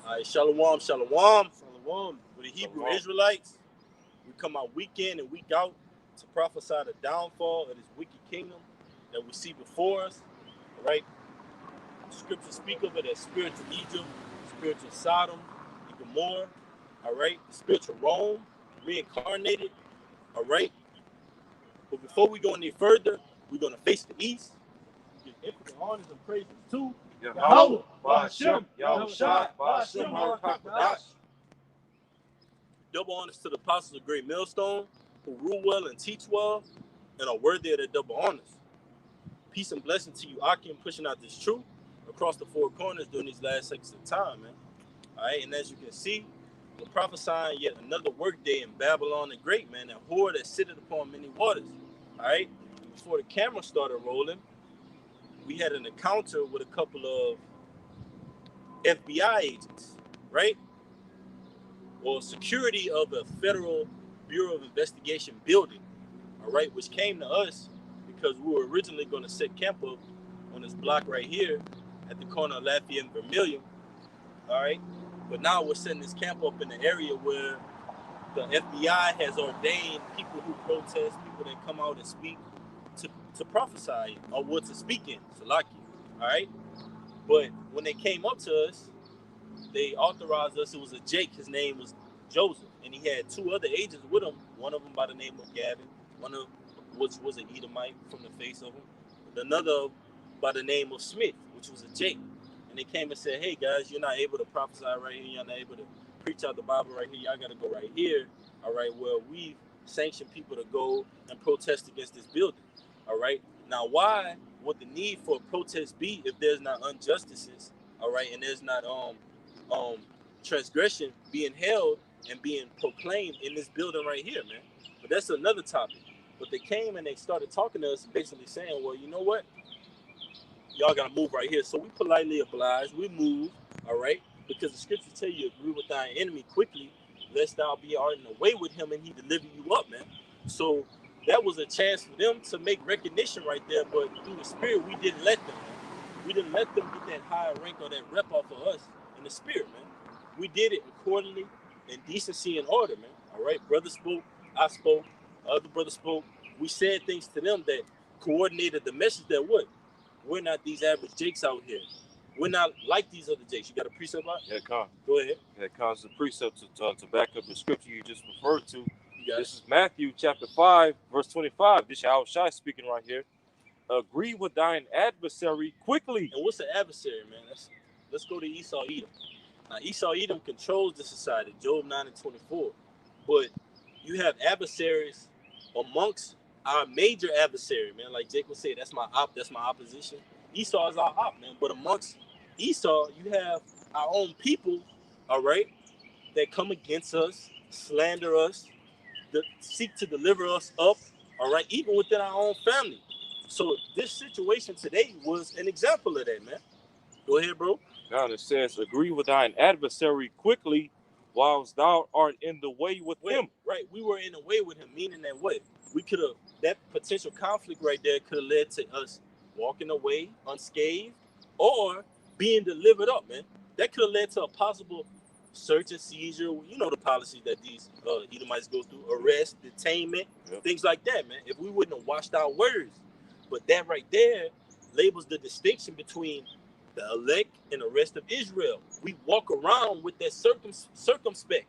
All right, shalom, shalom. Shalom. With the Hebrew Shalom. Israelites, we come out week in and week out to prophesy the downfall of this wicked kingdom that we see before us. All right, scriptures speak of it as spiritual Egypt, spiritual Sodom, and Gomorrah. All right, spiritual Rome, reincarnated. All right, but before we go any further, we're gonna face the east. Give infinite honors and praises to Yahweh, Ba'ashem, Yahushua, Ba'ashem, HaRakakadash. double honors to the apostles of Great Millstone, who rule well and teach well, and are worthy of their double honors. Peace and blessing to you, Akim, pushing out this truth across the four corners during these last seconds of time, man. All right, and as you can see, we're prophesying yet another workday in Babylon the Great, man, that whore that sitteth upon many waters. All right, and before the camera started rolling, we had an encounter with a couple of FBI agents, right? Or security of a Federal Bureau of Investigation building, all right, which came to us because we were originally going to set camp up on this block right here at the corner of Lafayette and Vermilion, all right? But now we're setting this camp up in the area where the FBI has ordained people who protest, people that come out and speak to prophesy or what to speak in, Salaki, all right? But when they came up to us, they authorized us. It was a Jake. His name was Joseph, and he had two other agents with him. One of them by the name of Gavin, one of which was an Edomite from the face of him. Another by the name of Smith, which was a Jake. And they came and said, "Hey guys, you're not able to prophesy right here. You're not able to preach out the Bible right here. Y'all got to go right here. All right, where we've sanctioned people to go and protest against this building. All right. Now, why would the need for a protest be if there's not injustices? All right, and there's not transgression being held and being proclaimed in this building right here, man. But that's another topic. But they came and they started talking to us, basically saying, well, you know what? Y'all got to move right here. So we politely obliged. We moved, all right? Because the scriptures tell you, agree with thine enemy quickly, lest thou be art in the way with him and he deliver you up, man. So that was a chance for them to make recognition right there. But through the spirit, we didn't let them, man. We didn't let them get that higher rank or that rep off of us in the spirit, man. We did it accordingly in decency and order, man. All right, brother spoke, I spoke, other brother spoke. We said things to them that coordinated the message that what? We're not these average Jakes out here. We're not like these other Jakes. You got a precept out? Yeah, Con. Go ahead. Yeah, Con's the precept to back up the scripture you just referred to. This it. is Matthew chapter 5, verse 25. This is Yahushua speaking right here. Agree with thine adversary quickly. And what's an adversary, man? Let's go to Esau Edom. Now, Esau Edom controls the society, Job 9 and 24. But you have adversaries amongst our major adversary, man. Like Jake would say, that's my opposition. Esau is our op, man. But amongst Esau, you have our own people, all right, that come against us, slander us, that seek to deliver us up, all right, even within our own family. So this situation today was an example of that, man. Go ahead, bro. Now it says, agree with thine adversary quickly, whilst thou art in the way with him. Right, we were in the way with him, meaning that what? We could have, that potential conflict right there could have led to us walking away unscathed or being delivered up, man. That could have led to a possible search and seizure. You know the policies that these Edomites go through, arrest, detainment, things like that, man. If we wouldn't have watched our words. But that right there labels the distinction between the elect and the rest of Israel. We walk around with that circumspect.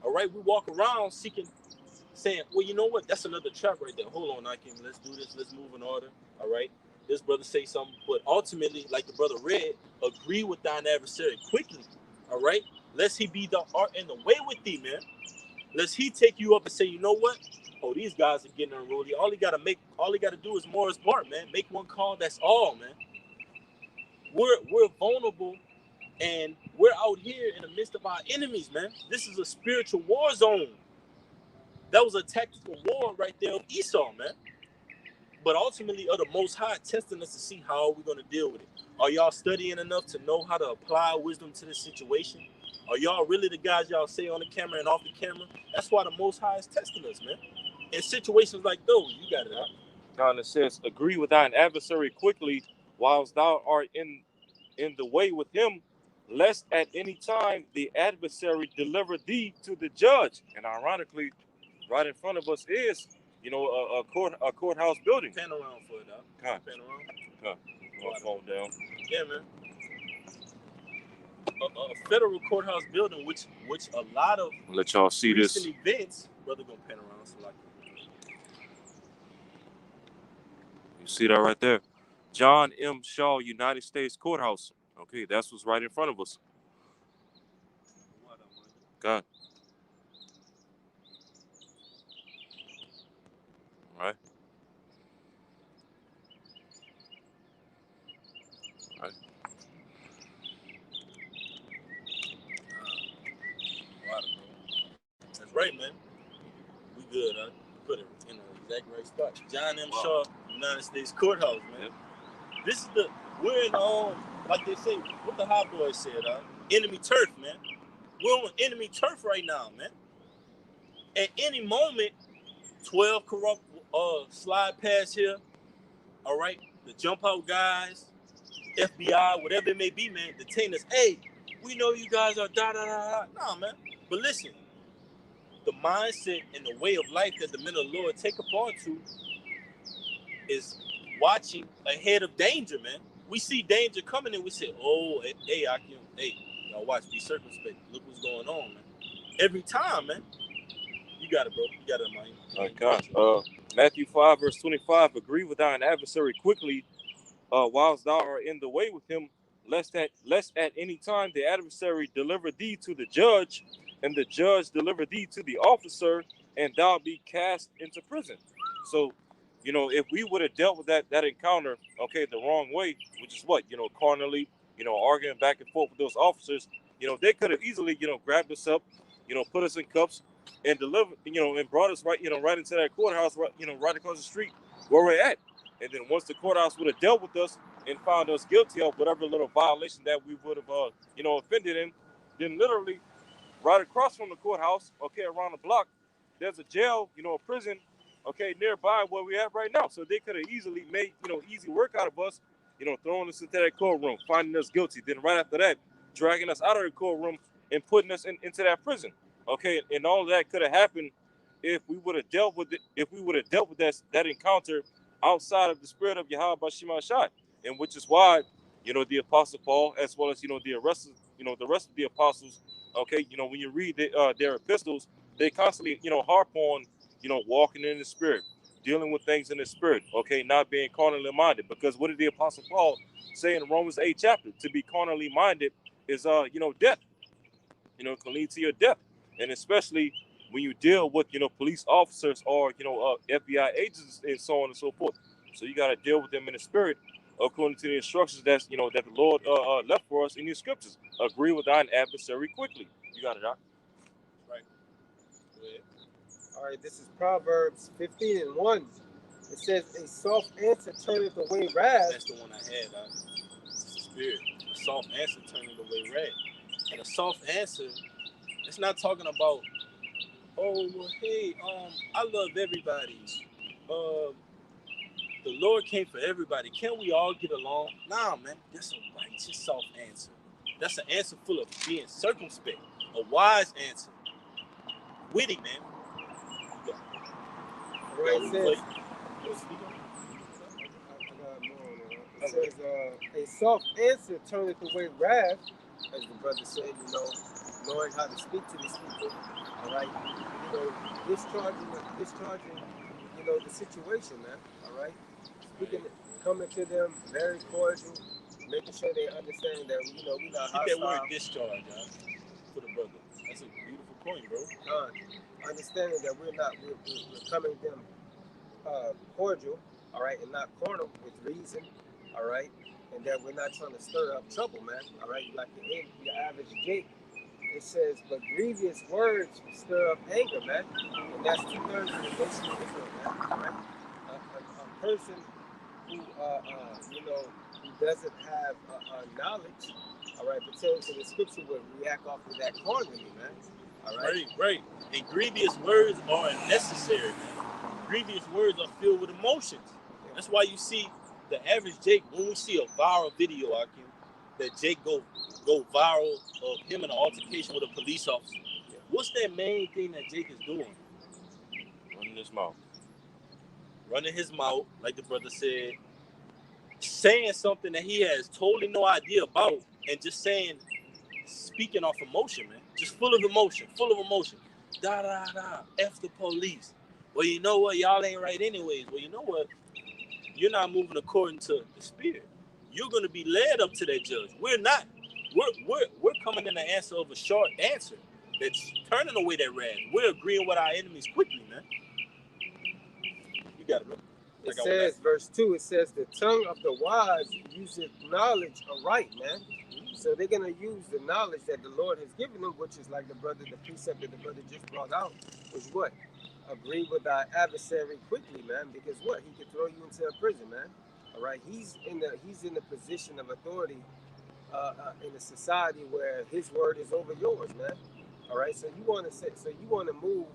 All right, we walk around saying, well, you know what? That's another trap right there. Hold on, Akim. Let's do this. Let's move in order. All right. This brother say something, but ultimately, like the brother read, agree with thine adversary quickly. All right. Lest he be the art in the way with thee, man. Lest he take you up and say, you know what? Oh, these guys are getting unruly. All he gotta do is Morris Bart, man. Make one call. That's all, man. We're vulnerable, and we're out here in the midst of our enemies, man. This is a spiritual war zone. That was a tactical war right there of Esau, man. But ultimately, of the Most High testing us to see how we're going to deal with it. Are y'all studying enough to know how to apply wisdom to this situation? Are y'all really the guys y'all say on the camera and off the camera? That's why the Most High is testing us, man. In situations like those, you got it out. Now it says, agree with thine adversary quickly, whilst thou art in the way with him, lest at any time the adversary deliver thee to the judge. And ironically, right in front of us is, a courthouse building. Pan around for it, dog. Huh. Pan around. Huh. My phone down. Yeah, man. A federal courthouse building, which a lot of Let y'all see recent this. events, brother, gonna pan around. So like, You see that right there? John M. Shaw United States Courthouse. Okay, that's what's right in front of us. God. All right. All right. That's right, man. We good, huh? Put it in the exact right spot. John M. Wow. Shaw United States Courthouse, man. Yep. This is we're in like they say, what the hot boys said, enemy turf, man. We're on enemy turf right now, man. At any moment, 12 corrupt slide past here. All right, the jump out guys, FBI, whatever it may be, man, detain us. Hey, we know you guys are da da da da. Nah, man. But listen, the mindset and the way of life that the men of the Lord take upon to is watching ahead of danger, man. We see danger coming and we say, oh, hey, y'all watch, be circumspect. Look what's going on, man. Every time, man. You got it, bro. You got it, man. All right, Matthew 5, verse 25, agree with thine adversary quickly, whilst thou art in the way with him, lest at any time the adversary deliver thee to the judge, and the judge deliver thee to the officer, and thou be cast into prison. So, if we would have dealt with that encounter, okay, the wrong way, which is what, carnally, arguing back and forth with those officers, they could have easily, grabbed us up, put us in cuffs and delivered, and brought us right, right into that courthouse, right, right across the street where we're at. And then once the courthouse would have dealt with us and found us guilty of whatever little violation that we would have, offended in, then literally right across from the courthouse, okay, around the block, there's a jail, a prison, okay, nearby where we at right now. So they could have easily made, easy work out of us, throwing us into that courtroom, finding us guilty. Then right after that, dragging us out of the courtroom and putting us into that prison. Okay, and all of that could have happened if we would have dealt with it, that encounter outside of the spirit of Yahweh Bashim Ashai. And which is why, the Apostle Paul, as well as, the rest of the apostles, okay, when you read their epistles, they constantly, harp on, walking in the spirit, dealing with things in the spirit, okay, not being carnally minded. Because what did the Apostle Paul say in Romans 8 chapter? To be carnally minded is, death, can lead to your death. And especially when you deal with, police officers or, FBI agents and so on and so forth. So you got to deal with them in the spirit according to the instructions that's, that the Lord left for us in the scriptures. Agree with thine adversary quickly. You got it, Doc. Right. Go ahead. All right, this is Proverbs 15:1. It says, a soft answer turneth away wrath. That's the one I had, Doc. It's the spirit. A soft answer turning away wrath. And a soft answer, it's not talking about, oh, well, hey, I love everybody. The Lord came for everybody. Can't we all get along? Nah, man. That's a righteous soft answer. That's an answer full of being circumspect. A wise answer. Witty, man. Right, it says, it says, a soft answer turneth away wrath, as the brother said, knowing how to speak to these people, all right? Discharging, the situation, man, all right? Speaking, coming to them very cordial, making sure they understand that, we're not hostile. Keep that word discharge, for the brother. That's a beautiful point, bro. Understanding that we're coming to them cordial, all right, and not carnal, with reason, all right, and that we're not trying to stir up trouble, man, all right, like your average Jake. It says, but grievous words stir up anger, man, and that's 2/3 of the nation of Israel, man, all right. A person who, who doesn't have knowledge, all right, pertaining to the scripture, would react off of that carnally, man. All right. Right. And grievous words are unnecessary, man. Grievous words are filled with emotions. That's why you see the average Jake, when we see a viral video, that Jake go go viral of him in an altercation with a police officer. What's that main thing that Jake is doing? Running his mouth. Running his mouth, like the brother said, saying something that he has totally no idea about, and just speaking off emotion, man. Just full of emotion. Da, da, da, F the police. Well, you know what? Y'all ain't right anyways. Well, you know what? You're not moving according to the spirit. You're going to be led up to that judge. We're not. We're coming in the answer of a short answer that's turning away that wrath. We're agreeing with our enemies quickly, man. You got it, man. It says, verse 2, it says, the tongue of the wise useth knowledge aright, man. So they're going to use the knowledge that the Lord has given them, which is like the precept that the brother just brought out, is what? Agree with our adversary quickly, man, because what? He could throw you into a prison, man. All right, he's in the position of authority in a society where his word is over yours, man. All right, so you want to move,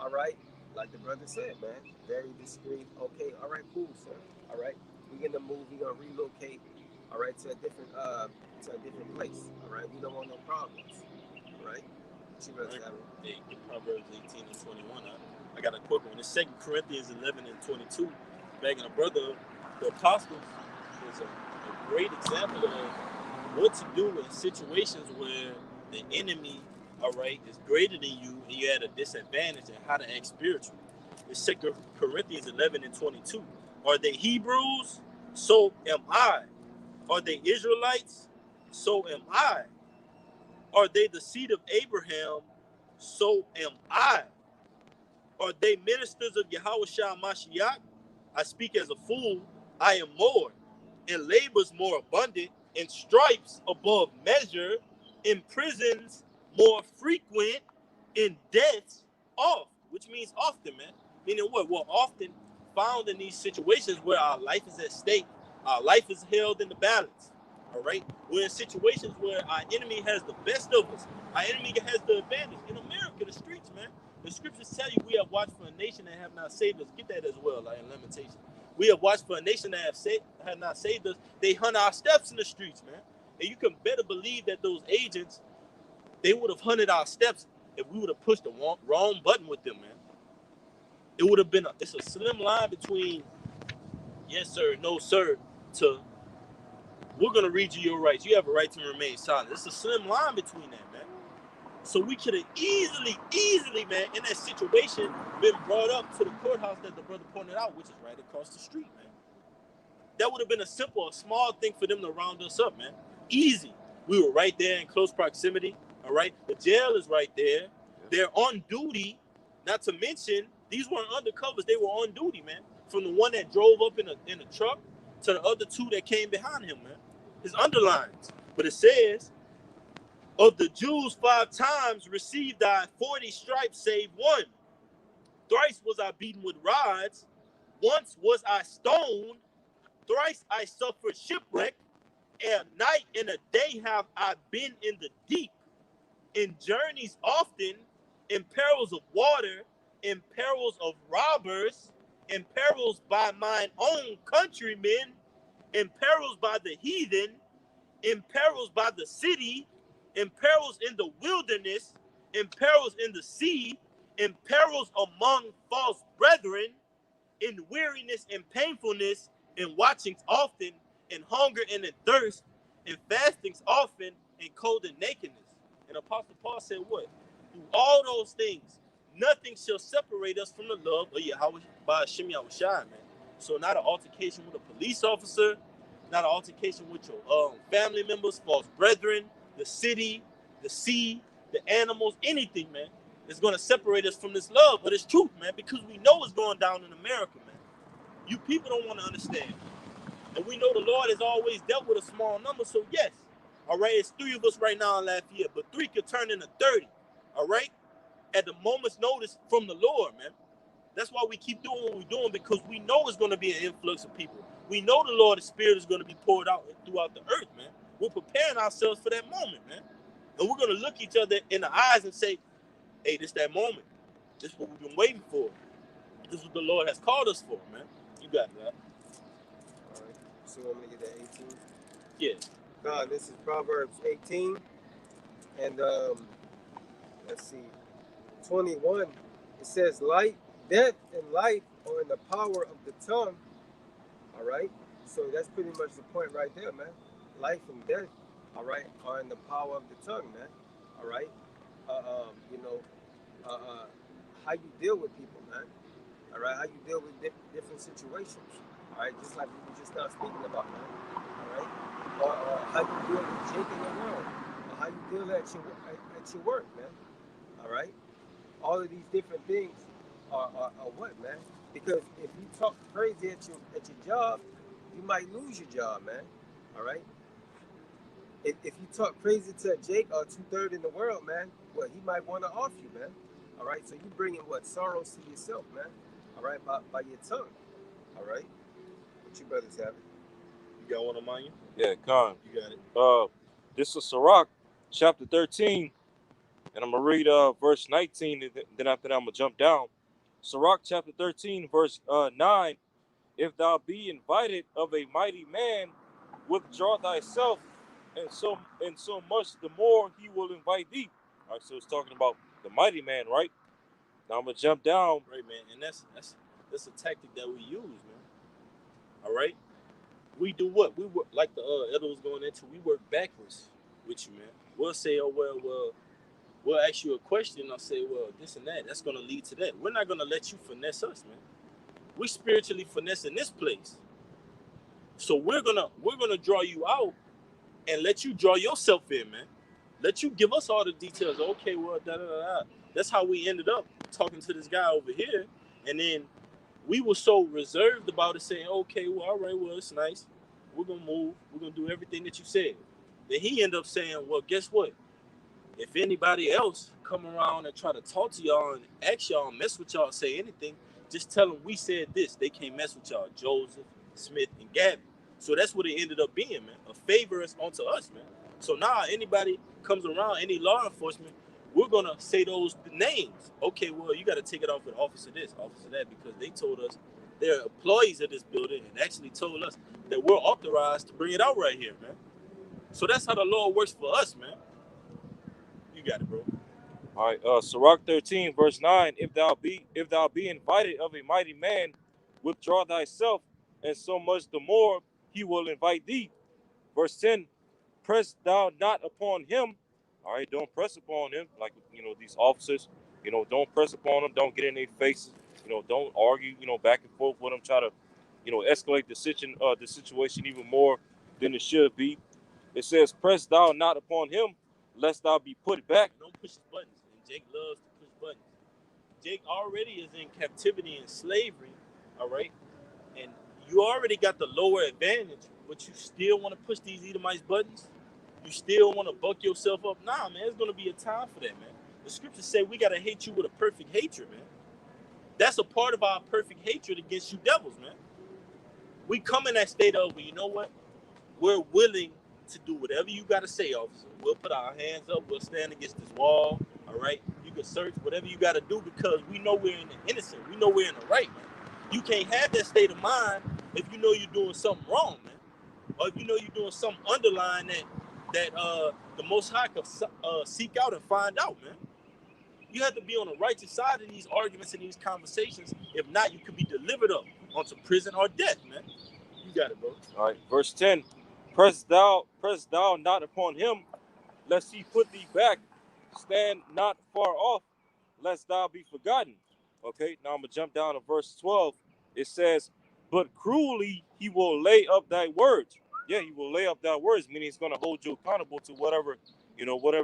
all right, like the brother said, man, very discreet. Okay, all right, cool, sir. All right, we're gonna move. We're gonna relocate. All right, to a different place. All right, we don't want no problems. All right, hey, Proverbs 18 and 21. I got a quick one. It's 2 Corinthians 11 and 22. Back in the brother, the apostle is a great example of what to do in situations where the enemy, all right, is greater than you and you're at a disadvantage, and how to act spiritual. It's 2 Corinthians 11 and 22. Are they Hebrews? So am I. Are they Israelites? So am I. Are they the seed of Abraham? So am I. Are they ministers of Yahushua Mashiach? I speak as a fool. I am more. In labors more abundant. In stripes above measure. In prisons more frequent. In deaths oft. Which means often, man. Meaning what? We're often found in these situations where our life is at stake. Our life is held in the balance. All right? We're in situations where our enemy has the best of us. Our enemy has the advantage. In America, the streets, man. The scriptures tell you we have watched for a nation that have not saved us. Get that as well, like in Lamentations. We have watched for a nation that have not saved us. They hunt our steps in the streets, man. And you can better believe that those agents, they would have hunted our steps if we would have pushed the wrong button with them, man. It would have been it's a slim line between yes, sir, no, sir, to we're going to read you your rights. You have a right to remain silent. It's a slim line between that, man. So we could have easily, man, in that situation, been brought up to the courthouse that the brother pointed out, which is right across the street, man. That would have been a small thing for them to round us up, man. Easy. We were right there in close proximity, all right? The jail is right there. They're on duty. Not to mention, these weren't undercovers. They were on duty, man. From the one that drove up in a truck to the other two that came behind him, man. His underlines. But it says, of the Jews 5 times received I 40 stripes, save one. Thrice was I beaten with rods. Once was I stoned. Thrice I suffered shipwreck. A night and a day have I been in the deep. In journeys often, in perils of water, in perils of robbers, in perils by mine own countrymen, in perils by the heathen, in perils by the city, in perils in the wilderness, in perils in the sea, in perils among false brethren, in weariness and painfulness, in watchings often, in hunger and in thirst, in fastings often, in cold and nakedness. And Apostle Paul said what? Through all those things, nothing shall separate us from the love of Yahweh by Hashem Yahushua, man. So not an altercation with a police officer, not an altercation with your family members, false brethren, the city, the sea, the animals, anything, man, is going to separate us from this love. But it's truth, man, because we know what's going down in America, man. You people don't want to understand. And we know the Lord has always dealt with a small number, so yes. All right, it's 3 of us right now in Lafayette, but 3 could turn into 30, all right? At the moment's notice from the Lord, man. That's why we keep doing what we're doing, because we know it's going to be an influx of people. We know the Lord's Spirit is going to be poured out throughout the earth, man. We're preparing ourselves for that moment, man. And we're going to look each other in the eyes and say, hey, this that moment. This is what we've been waiting for. This is what the Lord has called us for, man. You got it, man. All right. So I'm going to get that 18? Yeah. God, this is Proverbs 18 and let's see, 21. It says, death and life are in the power of the tongue. All right. So that's pretty much the point right there, man. Life and death, all right, are in the power of the tongue, man. All right. You know, how you deal with people, man. All right. How you deal with different situations. All right. Just like we were just now speaking about, man. All right. Or how you deal with Jake in the world. Or how you deal at your work, man. All right. All of these different things are what, man? Because if you talk crazy at your job, you might lose your job, man. All right. If you talk crazy to Jake or 2/3 in the world, man, well, he might want to off you, man. All right. So you bringing what sorrows to yourself, man. All right, by your tongue. All right. What you brothers have? You got one of mine? Yeah, Khan. You got it. This is Sirach, chapter 13, and I'm gonna read verse 19, and then after that I'm gonna jump down. Sirach, chapter 13, verse 9. If thou be invited of a mighty man, withdraw thyself, and so much the more he will invite thee. All right, so it's talking about the mighty man, right? Now I'm gonna jump down. Right, man, and that's a tactic that we use, man. All right, we do what? We work like the Elder was going into. We work backwards with you, man. We'll say, oh well, we'll ask you a question. I'll say, well, this and that. That's gonna lead to that. We're not gonna let you finesse us, man. We spiritually finesse in this place, so we're gonna draw you out and let you draw yourself in, man. Let you give us all the details. Okay, well, da da da. That's how we ended up talking to this guy over here, and then we were so reserved about it, saying, okay, well, all right, well, it's nice. We're gonna move. We're gonna do everything that you said. Then he ended up saying, well, guess what? If anybody else come around and try to talk to y'all and ask y'all, mess with y'all, say anything, just tell them we said this. They can't mess with y'all. Joseph, Smith, and Gabby. So that's what it ended up being, man. A favor is onto us, man. So now anybody comes around, any law enforcement, we're going to say those names. Okay, well, you got to take it off with officer this, officer that, because they told us they're employees of this building and actually told us that we're authorized to bring it out right here, man. So that's how the law works for us, man. You got it, bro. All right, Sirach 13, verse 9. If thou be invited of a mighty man, withdraw thyself, and so much the more he will invite thee. Verse 10. Press thou not upon him. All right, don't press upon him, like these officers. Don't press upon them. Don't get in their faces. Don't argue. Back and forth with them. Try to, escalate the situation even more than it should be. It says, "Press thou not upon him, lest thou be put back." Don't push his buttons. And Jake loves to push buttons. Jake already is in captivity and slavery, all right? And you already got the lower advantage, but you still want to push these Edomites buttons? You still want to buck yourself up? Nah, man, there's going to be a time for that, man. The scriptures say we got to hate you with a perfect hatred, man. That's a part of our perfect hatred against you devils, man. We come in that state of, well, you know what? We're willing to do whatever you got to say, officer. We'll put our hands up. We'll stand against this wall, all right? You can search whatever you got to do because we know we're in the innocent. We know we're in the right, man. You can't have that state of mind if you know you're doing something wrong, man. Or if you know you're doing something underlying that the Most High can seek out and find out, man. You have to be on the righteous side of these arguments and these conversations. If not, you could be delivered up onto prison or death, man. You got it, bro. All right, verse 10. Press thou not upon him, lest he put thee back. Stand not far off, lest thou be forgotten. Okay, now I'm going to jump down to verse 12. It says, but cruelly he will lay up thy words. Yeah, he will lay up thy words, meaning he's going to hold you accountable to whatever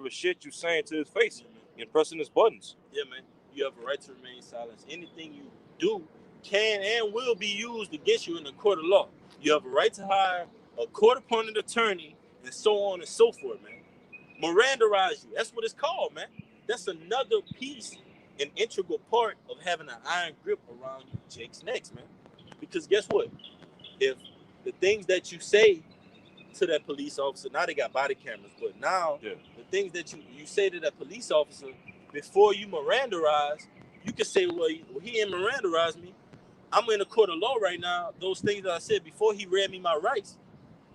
shit you saying to his face and pressing his buttons. Yeah, man. You have a right to remain silent. Anything you do can and will be used against you in the court of law. You have a right to hire a court-appointed attorney and so on and so forth, man. Mirandarize you. That's what it's called, man. That's another piece, an integral part of having an iron grip around you, Jake's necks, man. Because guess what? If the things that you say to that police officer, now they got body cameras, but now the things that you say to that police officer before you Mirandarize, you can say, well, he didn't Mirandarize me. I'm in a court of law right now. Those things that I said before he read me my rights,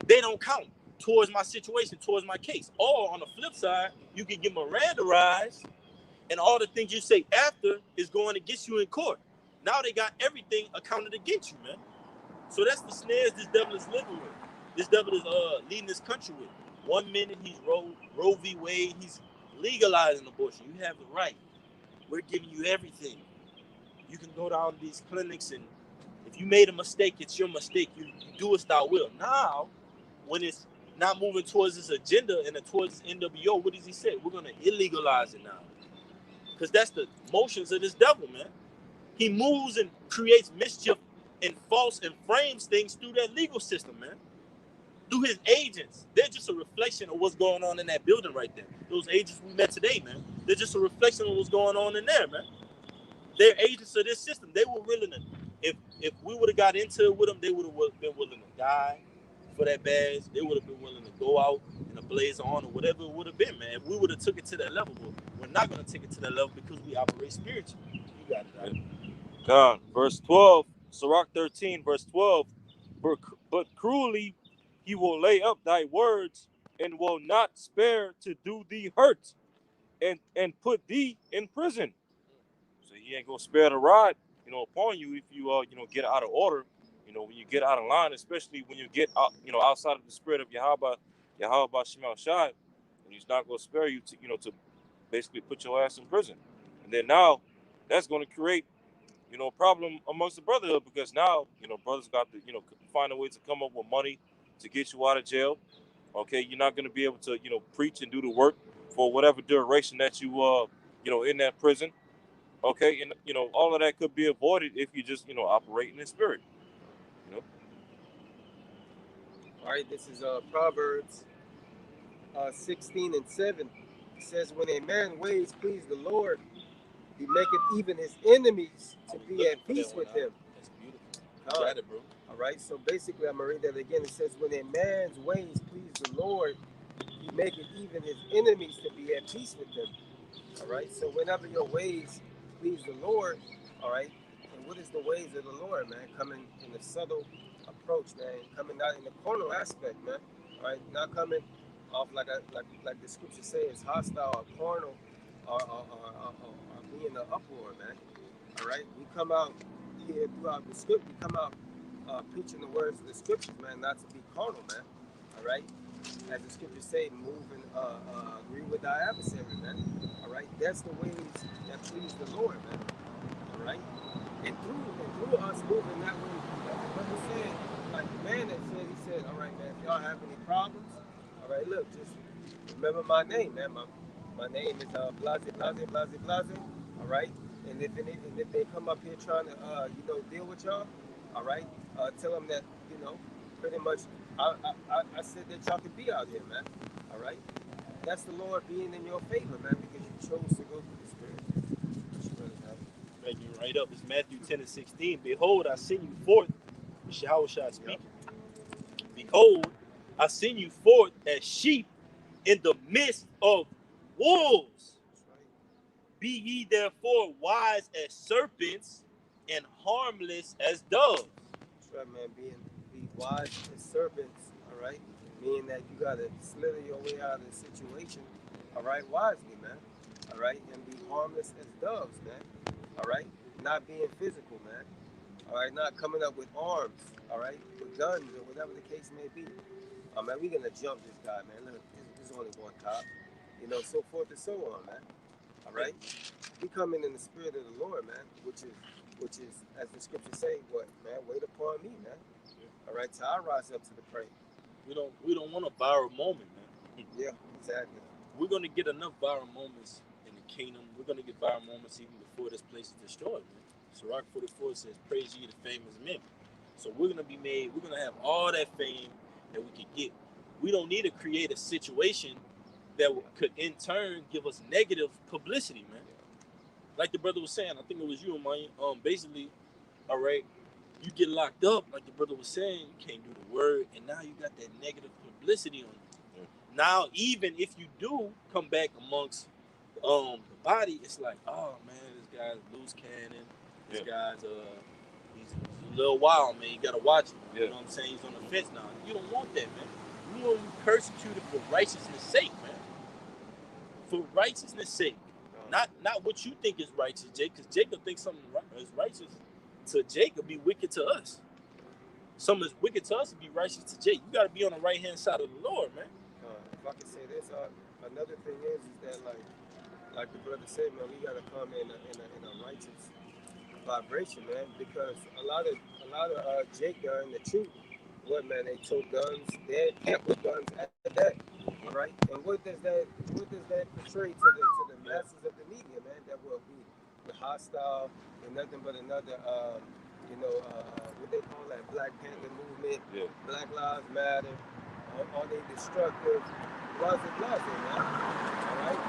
they don't count. towards my situation, towards my case. Or on the flip side, you can get Mirandaized, and all the things you say after is going against you in court. Now they got everything accounted against you, man. So that's the snares this devil is living with. This devil is leading this country with. 1 minute he's Roe v. Wade, he's legalizing abortion. You have the right. We're giving you everything. You can go down to these clinics, and if you made a mistake, it's your mistake. You do as thou will. Now, when it's not moving towards this agenda and towards this NWO, what does he say? We're going to illegalize it now. Because that's the motions of this devil, man. He moves and creates mischief and false and frames things through that legal system, man. Through his agents. They're just a reflection of what's going on in that building right there. Those agents we met today, man. They're just a reflection of what's going on in there, man. They're agents of this system. They were willing to, if we would have got into it with them, they would have been willing to die for that badge. They would have been willing to go out in a blaze of honor, whatever it would have been, man. If we would have took it to that level, but we're not going to take it to that level because we operate spiritually. You got it, right? God, verse 12, Sirach 13, verse 12, but cruelly he will lay up thy words and will not spare to do thee hurt and put thee in prison. So he ain't gonna spare the rod, upon you if you get out of order, when you get out of line, especially when you get out, outside of the spirit of Yahweh Shemal Shai, and he's not gonna spare you to basically put your ass in prison. And then now that's gonna create a problem amongst the brotherhood, because now, brothers got to, find a way to come up with money to get you out of jail. Okay, you're not going to be able to, preach and do the work for whatever duration that you, in that prison. Okay, and, all of that could be avoided if you just, operate in the spirit. All right, this is Proverbs 16:7. It says, when a man's ways please the Lord, he maketh even his enemies to be at peace with him. That's beautiful. Got it, bro. All right, so basically, I'm going to read that again. It says, when a man's ways please the Lord, he maketh even his enemies to be at peace with him. All right, so whenever your ways please the Lord, all right, and what is the ways of the Lord, man? Coming in a subtle approach, man. Coming out in the carnal aspect, man. All right, not coming off like the scriptures say, it's hostile or carnal or being an uproar, man. All right, we come out here throughout the script. We come out preaching the words of the scriptures, man, not to be carnal, man. All right, as the scriptures say, move and agree with thy adversary, man. All right, that's the ways that please the Lord, man. All right, and through us moving that way, like the brother said, like the man that said, he said, all right, man, if y'all have any problems, all right, look, just remember my name, man. My name is Blase. All right, and if they come up here trying to deal with y'all, all right, tell them that pretty much I said that y'all could be out here, man. All right, that's the Lord being in your favor, man, because you chose to go through the Spirit. Make you right up. It's Matthew 10:16. Behold, I send you forth. Yahweh Shai speaking. Yep. Behold, I send you forth as sheep in the midst of wolves. Be ye therefore wise as serpents and harmless as doves. That's right, man. Be wise as serpents, all right? Meaning that you got to slither your way out of the situation, all right, wisely, man. All right? And be harmless as doves, man. All right? Not being physical, man. All right? Not coming up with arms, all right? With guns or whatever the case may be. Man, we're going to jump this guy, man. Look, there's only one cop. So forth and so on, man. All right, we coming in the spirit of the Lord, man, which is, as the scriptures say, what, man, wait upon me, man. All right, till I rise up to the prey. We don't want a viral moment, man. Yeah, exactly. We're gonna get enough viral moments in the kingdom. We're gonna get viral moments even before this place is destroyed, man. Sirach 44 says, "Praise ye the famous men." So we're gonna be made. We're gonna have all that fame that we could get. We don't need to create a situation that could in turn give us negative publicity, man. Like the brother was saying, I think it was you, man. Basically, all right, you get locked up, like the brother was saying, you can't do the word, and now you got that negative publicity on you. Yeah. Now, even if you do come back amongst the body, it's like, oh man, this guy's loose cannon. This guy's he's a little wild, man. You gotta watch him. Yeah. You know what I'm saying? He's on the fence now. You don't want that, man. we want to be persecuted for righteousness' sake, man. For righteousness' sake. Not what you think is righteous, Jake, because Jacob thinks something is righteous to Jacob be wicked to us. Something is wicked to us to be righteous to Jake. You got to be on the right-hand side of the Lord, man. If I can say this, another thing is that like the brother said, man, we got to come in a righteous vibration, man, because a lot of Jake are in the truth. What, man, they took guns, they had with guns at that, right? And what does that portray to the masses of the media, man? That will be hostile and nothing but another, what they call that Black Panther movement, Black Lives Matter, are they destructive? Blase, man. All right?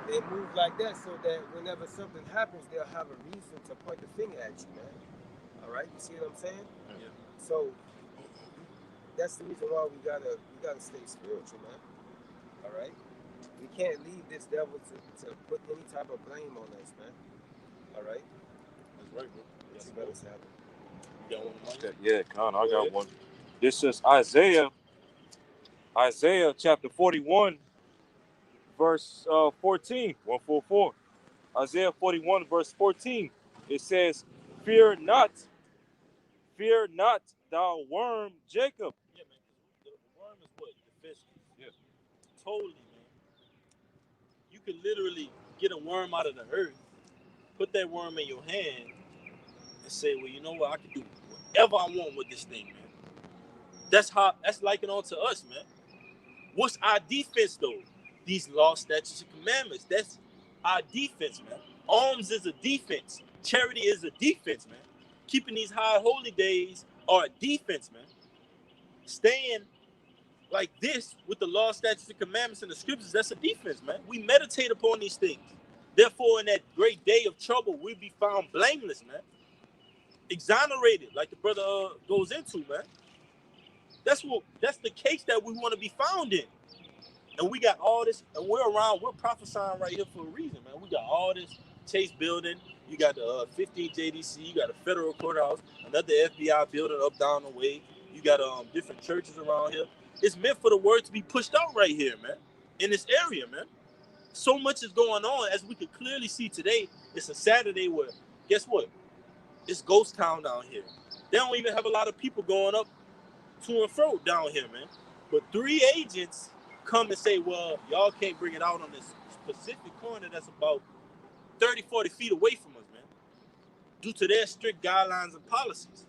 They move like that so that whenever something happens, they'll have a reason to point the finger at you, man. All right? You see what I'm saying? Yeah. So that's the reason why we gotta stay spiritual, man. All right? We can't leave this devil to put any type of blame on us, man. All right? That's right, bro. That's what's happening. You got one, Mike? Yeah, Con, I got one. This is Isaiah chapter 41, verse 14, 144. Isaiah 41, verse 14. It says, Fear not, thou worm Jacob. Yeah, man. The worm is what? The fish. Yeah. Totally, man. You can literally get a worm out of the earth, put that worm in your hand, and say, well, you know what? I can do whatever I want with this thing, man. That's likened on to us, man. What's our defense, though? These laws, statutes, and commandments. That's our defense, man. Alms is a defense. Charity is a defense, man. Keeping these high holy days are a defense, man. Staying like this with the law, statutes, and commandments and the scriptures, that's a defense, man. We meditate upon these things. Therefore, in that great day of trouble, we be found blameless, man. Exonerated, like the brother goes into, man. That's the case that we want to be found in. And we got all this, and we're prophesying right here for a reason, man. We got all this Chase building. You got the 15 JDC. You got a federal courthouse, another FBI building up down the way. You got different churches around here. It's meant for the word to be pushed out right here, man, in this area, man. So much is going on, as we could clearly see today. It's a Saturday where, guess what? It's ghost town down here. They don't even have a lot of people going up to and fro down here, man. But 3 agents come and say, well, y'all can't bring it out on this specific corner that's about 30, 40 feet away from us, man, due to their strict guidelines and policies.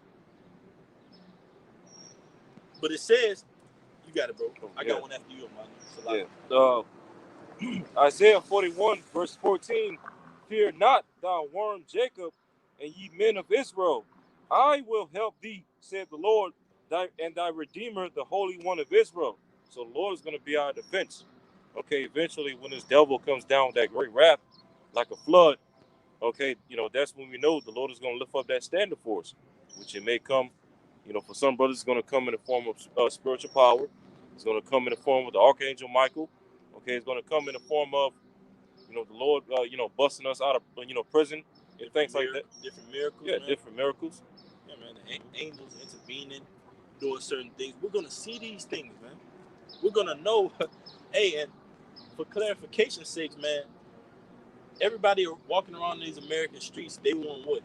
But it says, you got it, bro. I got one after you, man. Isaiah 41, verse 14. Fear not, thou worm Jacob, and ye men of Israel. I will help thee, said the Lord, and thy Redeemer, the Holy One of Israel. So the Lord is going to be our defense. Okay, eventually when this devil comes down with that great wrath, like a flood, okay, that's when we know the Lord is going to lift up that standard for us, which it may come, for some brothers, it's going to come in the form of spiritual power. It's going to come in the form of the Archangel Michael. Okay, it's going to come in the form of, the Lord, busting us out of, prison and things like that. Different miracles. Yeah, man. Different miracles. Yeah, man. The angels intervening, doing certain things. We're going to see these things, man. We're going to know. Hey, and for clarification's sake, man, everybody walking around these American streets, they want what?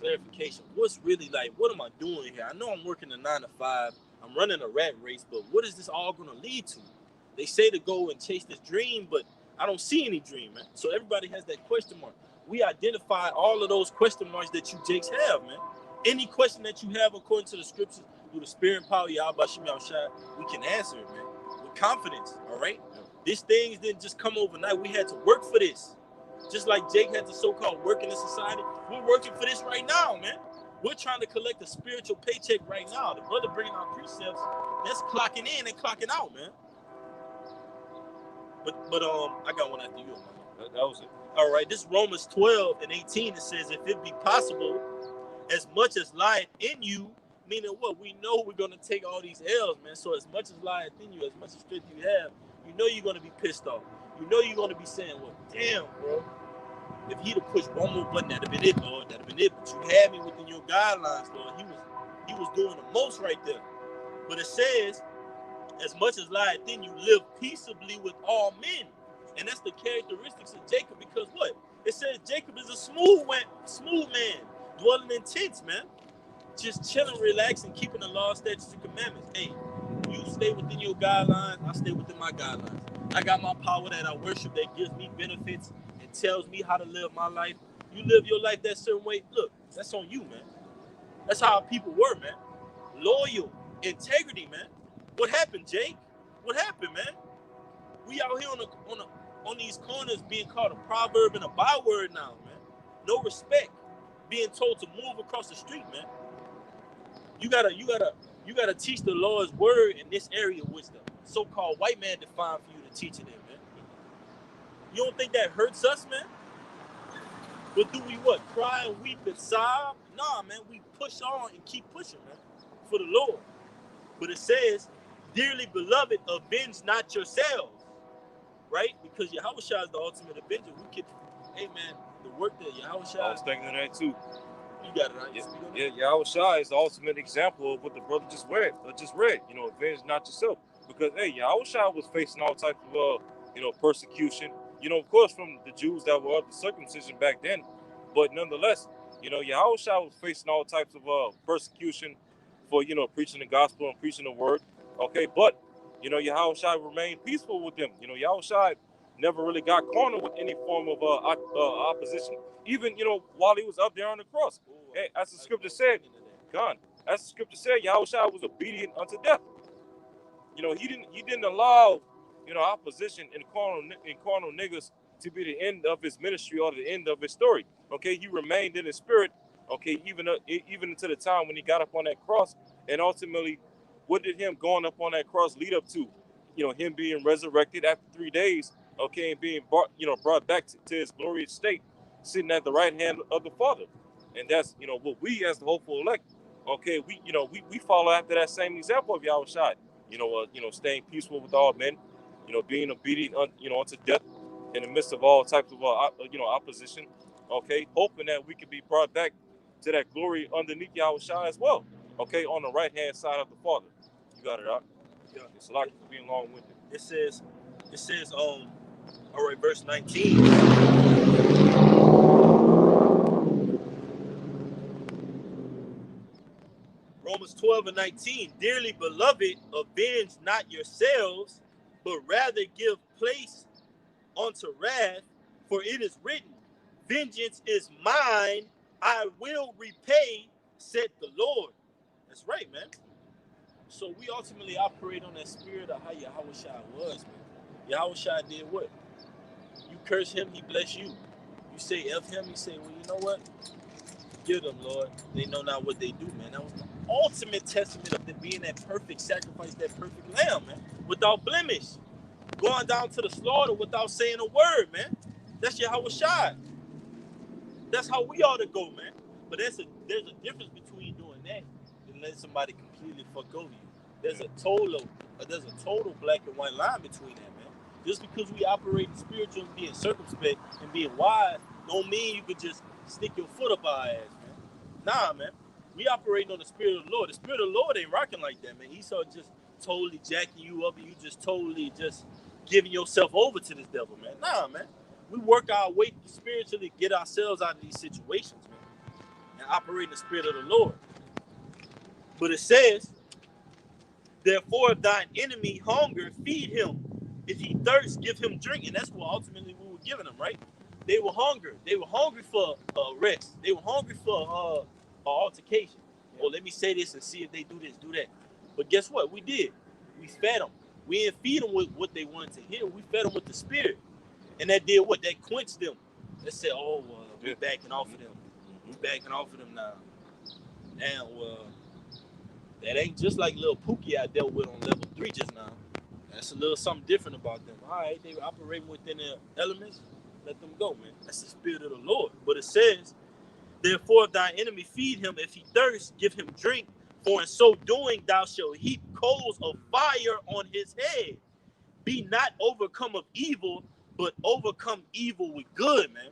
Clarification. What's really like, what am I doing here? I know I'm working a 9 to 5. I'm running a rat race, but what is this all going to lead to? They say to go and chase this dream, but I don't see any dream, man. So everybody has that question mark. We identify all of those question marks that you Jakes have, man. Any question that you have according to the scriptures, through the spirit and power of Yahweh Shem Yahushua, we can answer it, man. With confidence, all right? These things didn't just come overnight. We had to work for this. Just like Jake had to so-called work in the society, we're working for this right now, man. We're trying to collect a spiritual paycheck right now. The brother bringing out precepts, that's clocking in and clocking out, man. But I got one after you, man. That was it. All right, this Romans 12 and 18, it says, if it be possible, as much as lieth in you, meaning what? We know we're going to take all these L's, man. So as much as lieth in you, as much as strength you have, you know you're going to be pissed off. You know you're going to be saying, well, damn, bro. If he'd have pushed one more button, that'd have been it, Lord. That'd have been it. But you had me within your guidelines, Lord. He was doing the most right there. But it says, as much as lieth in you, live peaceably with all men. And that's the characteristics of Jacob, because what? It says Jacob is a smooth man, dwelling in tents, man. Just chilling, relaxing, keeping the law, statutes, and commandments. Hey, you stay within your guidelines, I stay within my guidelines. I got my power that I worship that gives me benefits and tells me how to live my life. You live your life that certain way, look, that's on you, man. That's how people were, man. Loyal, integrity, man. What happened, Jake? What happened, man? We out here on these corners being called a proverb and a byword now, man. No respect. Being told to move across the street, man. You gotta teach the Lord's word in this area, which the so-called white man defined for you to teach it in, man. You don't think that hurts us, man? But do we what? Cry and weep and sob? Nah, man. We push on and keep pushing, man, for the Lord. But it says, dearly beloved, avenge not yourselves, right? Because Yahushua is the ultimate avenger. We can, hey, man, the work that Yahushua. I was thinking of that too. You got it, right? Yeah, Yahushua is the ultimate example of what the brother just read. You know, avenge not yourself. Because, hey, Yahushua was facing all types of, persecution. You know, of course, from the Jews that were of the circumcision back then. But nonetheless, you know, Yahushua was facing all types of persecution for, preaching the gospel and preaching the word. Okay, but, Yahushua remained peaceful with them. You know, Yahushua never really got cornered with any form of opposition. Even, while he was up there on the cross. Hey, as the scripture said, Yahushua was obedient unto death. You know, he didn't allow, opposition and carnal niggas to be the end of his ministry or the end of his story. Okay, he remained in his spirit. Okay, even until the time when he got up on that cross, and ultimately, what did him going up on that cross lead up to? Him being resurrected after 3 days. Okay, and being brought back to his glorious state, sitting at the right hand of the Father. And that's what we as the hopeful elect. Okay, we follow after that same example of Yahushua. Staying peaceful with all men. Being obedient unto death in the midst of all types of opposition. Okay, hoping that we can be brought back to that glory underneath Yahushua as well. Okay, on the right hand side of the Father. You got it out. Yeah, it's a lot for being long-winded. It says, all right, verse 19. Romans 12 and 19. Dearly beloved, avenge not yourselves, but rather give place unto wrath, for it is written, vengeance is mine, I will repay, said the Lord. That's right, man. So we ultimately operate on that spirit of how Yahushua was, man. Yahushua did what? You curse him, he bless you. You say F him, he say, well, you know what? Give them, Lord. They know not what they do, man. That was the ultimate testament of them being that perfect sacrifice, that perfect lamb, man. Without blemish. Going down to the slaughter without saying a word, man. That's Yahushua. That's how we ought to go, man. But there's a difference between doing that and letting somebody completely fuck over you. There's a total black and white line between that, man. Just because we operate spiritual and being circumspect and being wise, don't mean you could just stick your foot up our ass, man. Nah, man. We operating on the spirit of the Lord. The spirit of the Lord ain't rocking like that, man. Esau just totally jacking you up and you just totally just giving yourself over to this devil, man. Nah, man. We work our way spiritually to get ourselves out of these situations, man, and operate in the spirit of the Lord. But it says, therefore, if thine enemy hunger, feed him. If he thirst, give him drink. And that's what ultimately we were giving them, right? They were hungry. They were hungry for rest. They were hungry for altercation. Or let me say this and see if they do this, do that. But guess what? We did. We fed them. We didn't feed them with what they wanted to hear. We fed them with the spirit. And that did what? That quenched them. They said, we're backing off of them. We're backing off of them now. And that ain't just like little Pookie I dealt with on level 3 just now. That's a little something different about them. All right, they were operating within their elements. Let them go, man. That's the spirit of the Lord. But it says, therefore, if thine enemy feed him, if he thirst, give him drink. For in so doing, thou shalt heap coals of fire on his head. Be not overcome of evil, but overcome evil with good, man.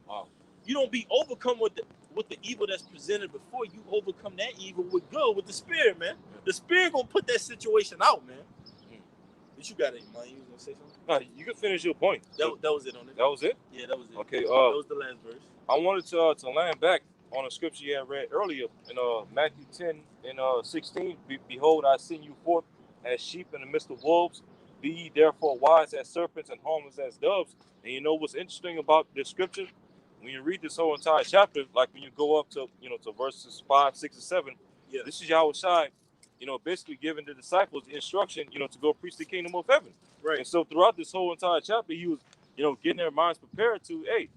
Wow. You don't be overcome with the evil that's presented before you. Overcome that evil with good, with the spirit, man. The spirit gonna put that situation out, man. But you got it, man. You was gonna say something? No, you can finish your point. That was it on it. That was it? Yeah, that was it. Okay. That was the last verse. I wanted to land back on a scripture you had read earlier in Matthew 10 and 16. Behold, I send you forth as sheep in the midst of wolves. Be ye therefore wise as serpents and harmless as doves. And you know what's interesting about this scripture? When you read this whole entire chapter, like when you go up to to verses 5, 6, and 7, Yeah. this is Yahushua, basically giving the disciples the instruction, to go preach the kingdom of heaven. Right. And so throughout this whole entire chapter, he was, getting their minds prepared to, hey,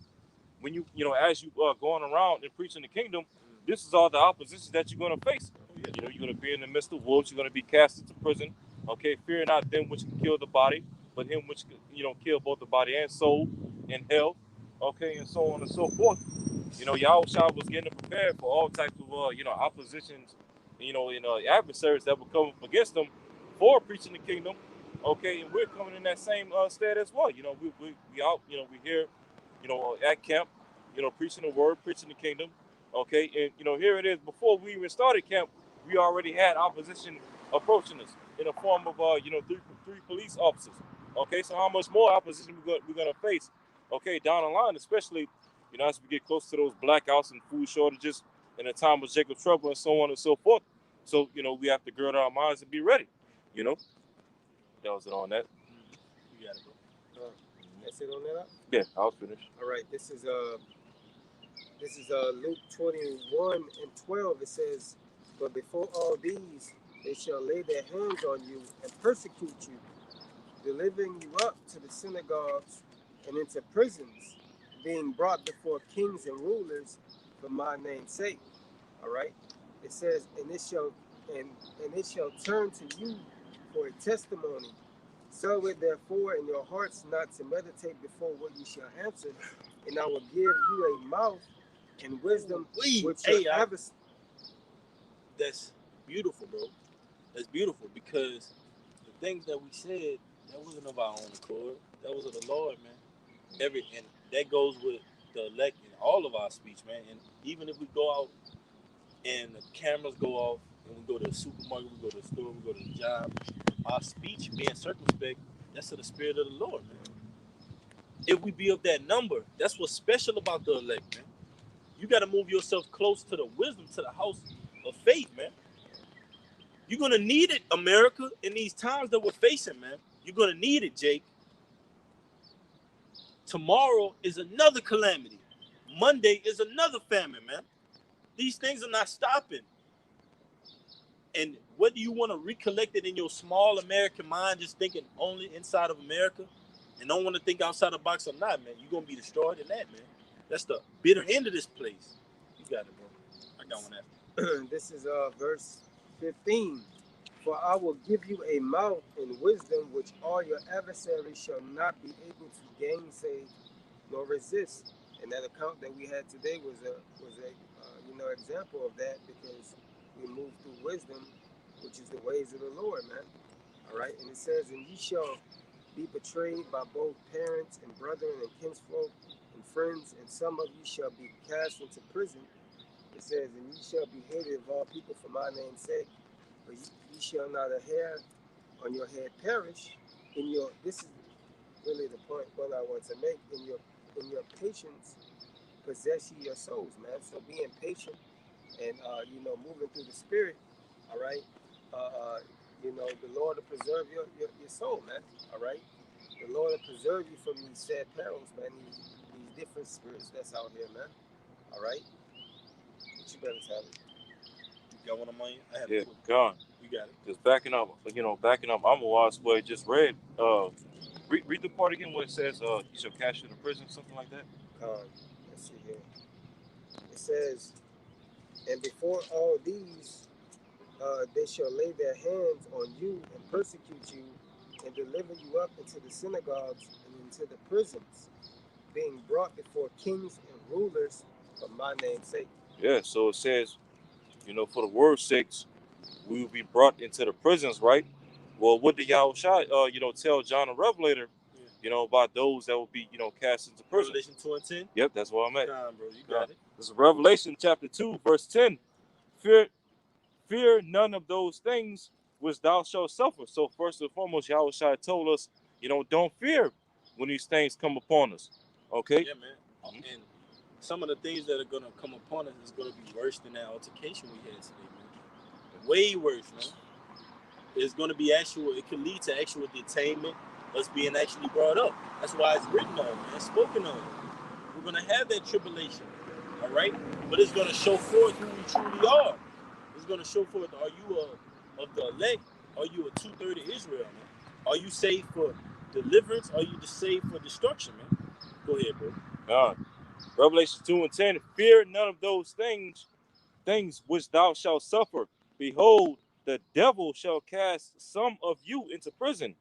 when as you going around and preaching the kingdom, this is all the oppositions that you're going to face. You're going to be in the midst of wolves. You're going to be cast into prison. Okay, fear not them which can kill the body, but him which kill both the body and soul in hell. Okay, and so on and so forth. Yahushua was getting prepared for all types of oppositions, and adversaries that would come up against them for preaching the kingdom. Okay, and we're coming in that same stead as well. We out. We here. At camp, preaching the word, preaching the kingdom. Okay, and here it is. Before we even started camp, we already had opposition approaching us in the form of three police officers. Okay, so how much more opposition we're gonna face? Okay, down the line, especially as we get close to those blackouts and food shortages in the time of Jacob trouble and so on and so forth. So we have to gird our minds and be ready. That was it on that. You got it, bro. That's it on that? Yeah, I was finished. All right, this is Luke 21:12. It says, "But before all these, they shall lay their hands on you and persecute you, delivering you up to the synagogues and into prisons, being brought before kings and rulers for my name's sake." All right. It says, and it shall turn to you for a testimony. So it therefore in your hearts not to meditate before what you shall answer, and I will give you a mouth and wisdom which That's beautiful, bro. That's beautiful, because the things that we said, that wasn't of our own accord. That was of the Lord, man. And that goes with the elect in all of our speech, man. And even if we go out and the cameras go off and we go to the supermarket, we go to the store, we go to the job, our speech being circumspect, that's of the Spirit of the Lord, man. If we be of that number, that's what's special about the elect, man. You got to move yourself close to the wisdom, to the house of faith, man. You're going to need it, America, in these times that we're facing, man. You're going to need it, Jake. Tomorrow is another calamity. Monday is another famine, man. These things are not stopping. And whether you want to recollect it in your small American mind, just thinking only inside of America, and don't want to think outside the box or not, man, you're going to be destroyed in that, man. That's the bitter end of this place. You got it, bro. I got one after. This is verse 15. "For I will give you a mouth and wisdom which all your adversaries shall not be able to gainsay nor resist." And that account that we had today was a example of that, because we moved through wisdom, which is the ways of the Lord, man. All right, and it says, "And ye shall be betrayed by both parents and brethren and kinsfolk and friends, and some of you shall be cast into prison." It says, "And ye shall be hated of all people for my name's sake, but ye shall not a hair on your head perish." This is really the point I want to make. In your patience possess ye your souls, man. So being patient and moving through the Spirit, all right. The Lord will preserve your soul, man. All right. The Lord will preserve you from these sad perils, man. These different spirits that's out here, man. All right. But you better have it. You got one of mine? I have Yeah, it. gone. You got it. Just backing up. I'm a wise boy. Just read. Read the part again where it says, "You shall cast you in prison," something like that. Let's see here. It says, "And before all these, they shall lay their hands on you and persecute you, and deliver you up into the synagogues and into the prisons, being brought before kings and rulers for my name's sake." Yeah. So it says, for the word's sakes, we will be brought into the prisons, right? Well, what did Yahushua, tell John the Revelator, about those that will be, cast into prison? Revelation 2:10. Yep, that's what I'm at. Bro, you got it. This is Revelation chapter 2, verse 10. Fear none of those things which thou shalt suffer. So first and foremost, Yahushua told us, don't fear when these things come upon us. Okay? Yeah, man. And some of the things that are going to come upon us is going to be worse than that altercation we had today, man. Way worse, man. It's going to be it could lead to actual detainment, us being actually brought up. That's why it's written on, man, spoken on. We're going to have that tribulation, all right? But it's going to show forth who we truly are. It's going to show forth, are you of the elect? Are you a 2/3 of Israel, man? Are you saved for deliverance? Are you saved for destruction, man? Go ahead, bro. Revelation 2:10, fear none of those things which thou shalt suffer. Behold, the devil shall cast some of you into prison,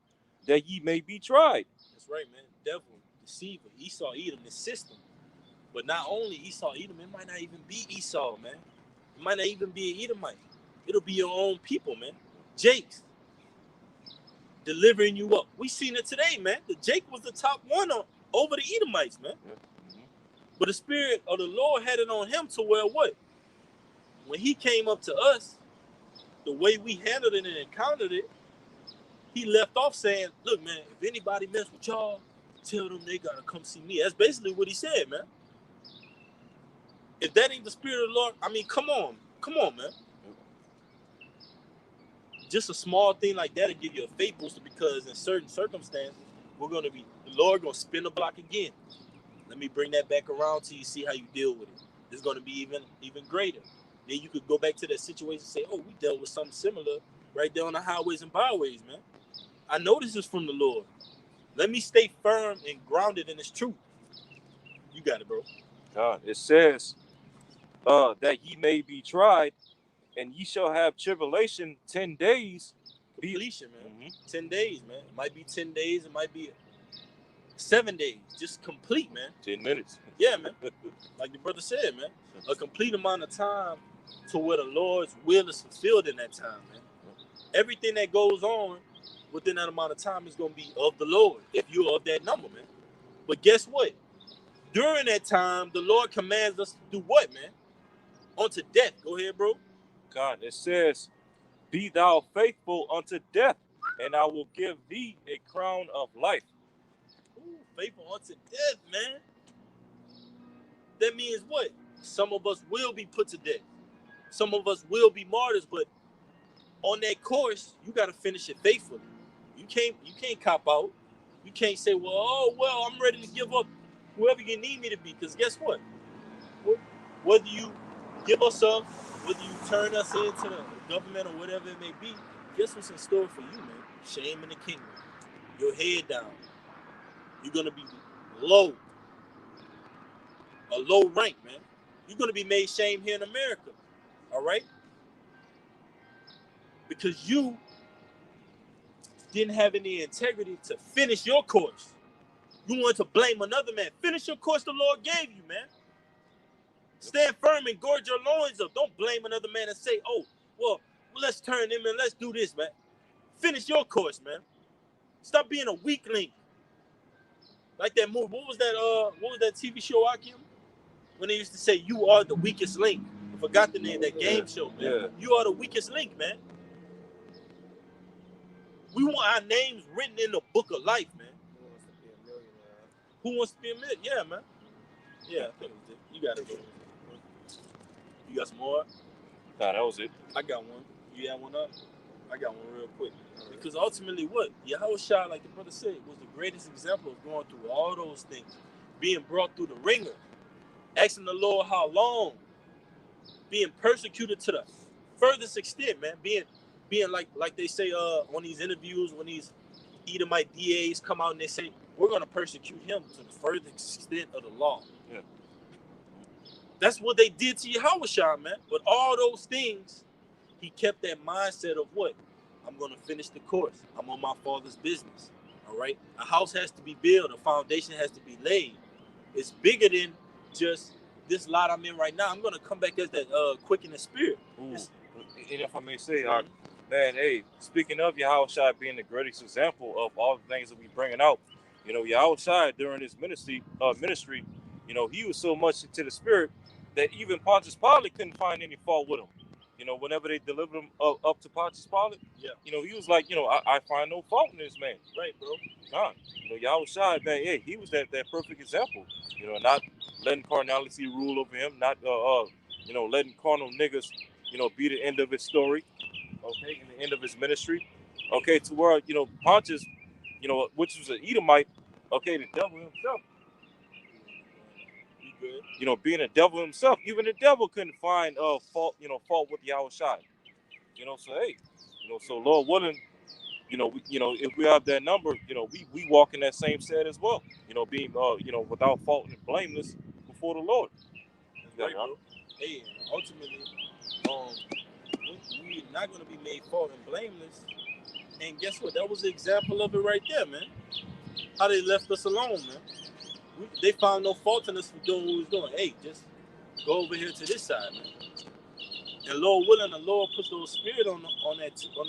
that ye may be tried. That's right, man. Devil, deceiver, Esau, Edom, the system. But not only Esau, Edom, it might not even be Esau, man. It might not even be an Edomite. It'll be your own people, man. Jake's delivering you up. We seen it today, man. The Jake was the top one over the Edomites, man. But the Spirit of the Lord had it on him to where what? When he came up to us, the way we handled it and encountered it, he left off saying, look, man, if anybody mess with y'all, tell them they got to come see me. That's basically what he said, man. If that ain't the Spirit of the Lord, I mean, come on, man. Just a small thing like that will give you a faith booster, because in certain circumstances, the Lord going to spin the block again. Let me bring that back around to you, see how you deal with it. It's going to be even greater. Then you could go back to that situation and say, oh, we dealt with something similar right there on the highways and byways, man. I know this is from the Lord. Let me stay firm and grounded in His truth. You got it, bro. It says that ye may be tried, and ye shall have tribulation 10 days. Completion, man. 10 days, man. It might be 10 days. It might be 7 days. Just complete, man. 10 minutes. Yeah, man. Like the brother said, man. A complete amount of time to where the Lord's will is fulfilled in that time, man. Everything that goes on within that amount of time is going to be of the Lord, if you're of that number, man. But guess what? During that time, the Lord commands us to do what, man? Unto death. Go ahead, bro. God, it says, be thou faithful unto death, and I will give thee a crown of life. Ooh, faithful unto death, man. That means what? Some of us will be put to death. Some of us will be martyrs, but on that course, you got to finish it faithfully. You can't cop out. You can't say, well, I'm ready to give up whoever you need me to be. Because guess what? Whether you give us up, whether you turn us into the government or whatever it may be, guess what's in store for you, man? Shame in the kingdom. Your head down. You're going to be low. A low rank, man. You're going to be made shame here in America. All right? Because you didn't have any integrity to finish your course. You wanted to blame another man. Finish your course the Lord gave you, man. Stand firm and gorge your loins up. Don't blame another man and say, oh, well, let's turn him and let's do this, man. Finish your course, man. Stop being a weak link. Like that movie. What was that TV show, Akim? When they used to say, you are the weakest link. I forgot the name of that game show, man. Yeah. You are the weakest link, man. We want our names written in the book of life, man. Who wants to be a millionaire? Yeah, man. Yeah, I think it was it. You got it, bro. You got some more? Nah, that was it. I got one. You got one up? I got one real quick. Because ultimately what? Yahushua, like the brother said, was the greatest example of going through all those things. Being brought through the ringer. Asking the Lord how long. Being persecuted to the furthest extent, man. Being like they say on these interviews, when these Edomite DAs come out and they say, we're going to persecute him to the furthest extent of the law. Yeah. That's what they did to Yahushua, man. But all those things, he kept that mindset of what? I'm going to finish the course. I'm on my Father's business. All right? A house has to be built. A foundation has to be laid. It's bigger than just this lot I'm in right now. I'm going to come back as that quickening spirit. And if I may say, man, hey, speaking of Yahushua being the greatest example of all the things that we bringing out, Yahushua during his ministry, he was so much into the spirit that even Pontius Pilate couldn't find any fault with him. You know, whenever they delivered him up to Pontius Pilate, Yeah. you know, he was like, you know, I find no fault in this man. Right, bro. Nah, you know, Yahushua, man, yeah, he was that perfect example. You know, not letting carnality rule over him, not you know, letting carnal niggas, you know, be the end of his story, okay, and the end of his ministry, okay, to where, you know, Pontius, you know, which was an Edomite, okay, the devil himself, You good? you know, being a devil himself, even the devil couldn't find fault with Yahushua. You know, so hey, you know, so Lord willing, you know, if we have that number, you know, we walk in that same set as well. You know, being you know, without fault and blameless before the Lord. That's right, bro. Hey, ultimately, we're not going to be made fault and blameless. And guess what? That was the example of it right there, man. How they left us alone, man. They found no fault in us for doing what we was doing. Hey, just go over here to this side, man. And Lord willing, the Lord put those spirit on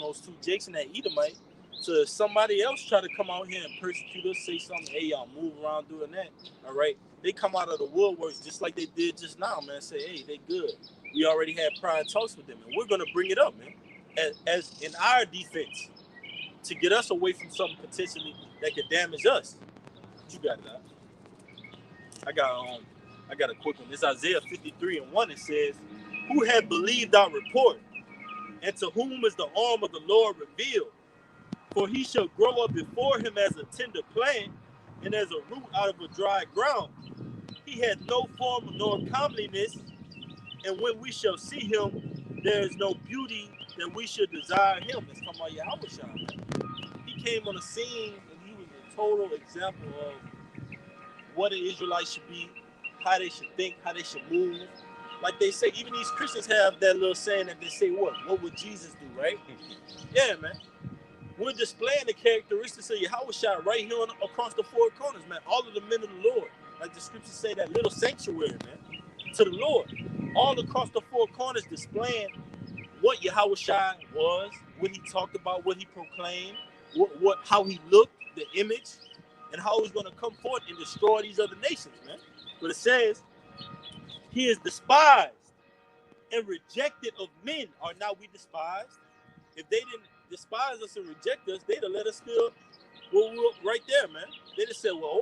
those two Jakes and that Edomite, so somebody else try to come out here and persecute us, say something, hey, y'all move around doing that, all right? They come out of the woodworks just like they did just now, man. Say, hey, they good. We already had prior talks with them, and we're gonna bring it up, man, as in our defense, to get us away from something potentially that could damage us. You got it, I got a quick one. It's Isaiah 53:1. It says, "Who had believed our report, and to whom is the arm of the Lord revealed? For he shall grow up before him as a tender plant, and as a root out of a dry ground. He had no form nor comeliness, and when we shall see him, there is no beauty that we should desire him." It's talking about Yahushua. He came on the scene, and he was a total example of what an Israelite should be, how they should think, how they should move. Like they say, even these Christians have that little saying that they say, what would Jesus do, right? Yeah, man. We're displaying the characteristics of Yahushua right here across the four corners, man. All of the men of the Lord. Like the scriptures say, that little sanctuary, man, to the Lord. All across the four corners displaying what Yahushua was, what he talked about, what he proclaimed, how he looked, the image, and how he's going to come forth and destroy these other nations, man. But it says, he is despised and rejected of men. Are not we despised? If they didn't despise us and reject us, they'd have let us still, well, we're right there, man. They just said, well,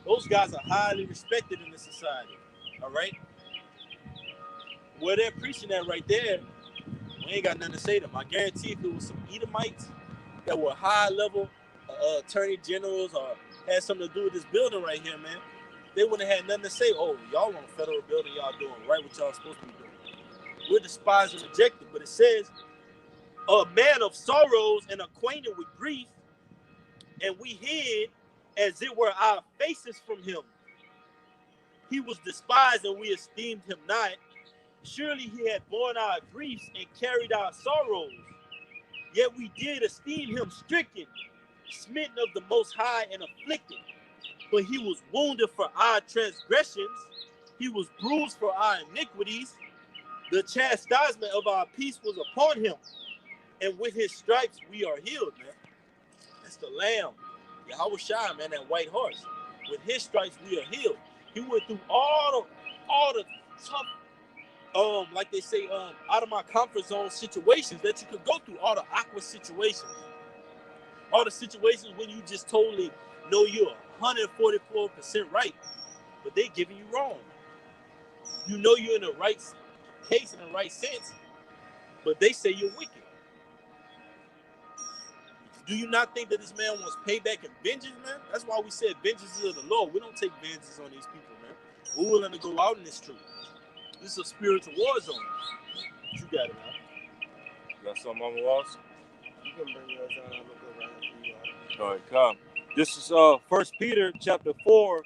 those guys are highly respected in the society, all right? Where they're preaching that right there, we ain't got nothing to say to them. I guarantee if it was some Edomites that were high-level attorney generals or had something to do with this building right here, man, they wouldn't have had nothing to say. Oh, y'all on a federal building, y'all doing right what y'all supposed to be doing. We're despised and rejected, but it says, a man of sorrows and acquainted with grief, and we hid as it were our faces from him. He was despised and we esteemed him not. Surely he had borne our griefs and carried our sorrows. Yet we did esteem him stricken, smitten of the Most High and afflicted. But he was wounded for our transgressions. He was bruised for our iniquities. The chastisement of our peace was upon him. And with his stripes we are healed, man. That's the Lamb. Yahushua, man, that white horse. With his stripes we are healed. He went through all the tough, like they say, out of my comfort zone situations that you could go through, all the awkward situations. All the situations when you just totally know you're 144% right, but they giving you wrong. You know you're in the right case, in the right sense, but they say you're wicked. Do you not think that this man wants payback and vengeance, man? That's why we said vengeance is of the Lord. We don't take vengeance on these people, man. We're willing to go out in this truth. This is a spiritual war zone. You got it, man. You got something on the walls? You can bring yours on. I'm gonna go right after you. All right, come. This is 1 Peter chapter 4,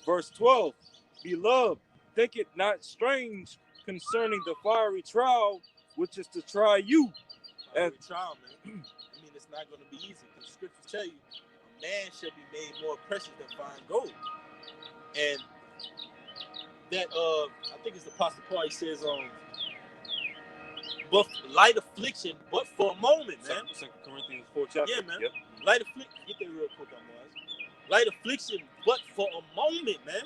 verse 12. Beloved, think it not strange concerning the fiery trial, which is to try you. Fiery trial, man. I mean, it's not going to be easy. The scriptures tell you, a man shall be made more precious than fine gold. And that, I think it's the Apostle Paul, he says, but light affliction, but for a moment, man. 2 Corinthians 4 chapter. Yeah, man. Yep. Light affliction, get that real quick on boys. Light affliction, but for a moment, man.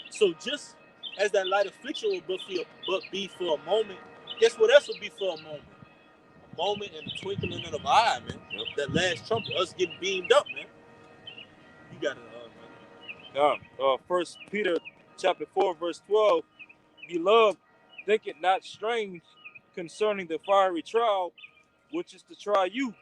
So just as that light affliction will but be for a moment, Guess what else will be for a moment? A moment and a twinkling of an eye, man. Yep. That last trumpet, us getting beamed up, man. You got it, Now, 1 Peter chapter 4, verse 12. Beloved, think it not strange concerning the fiery trial, which is to try you,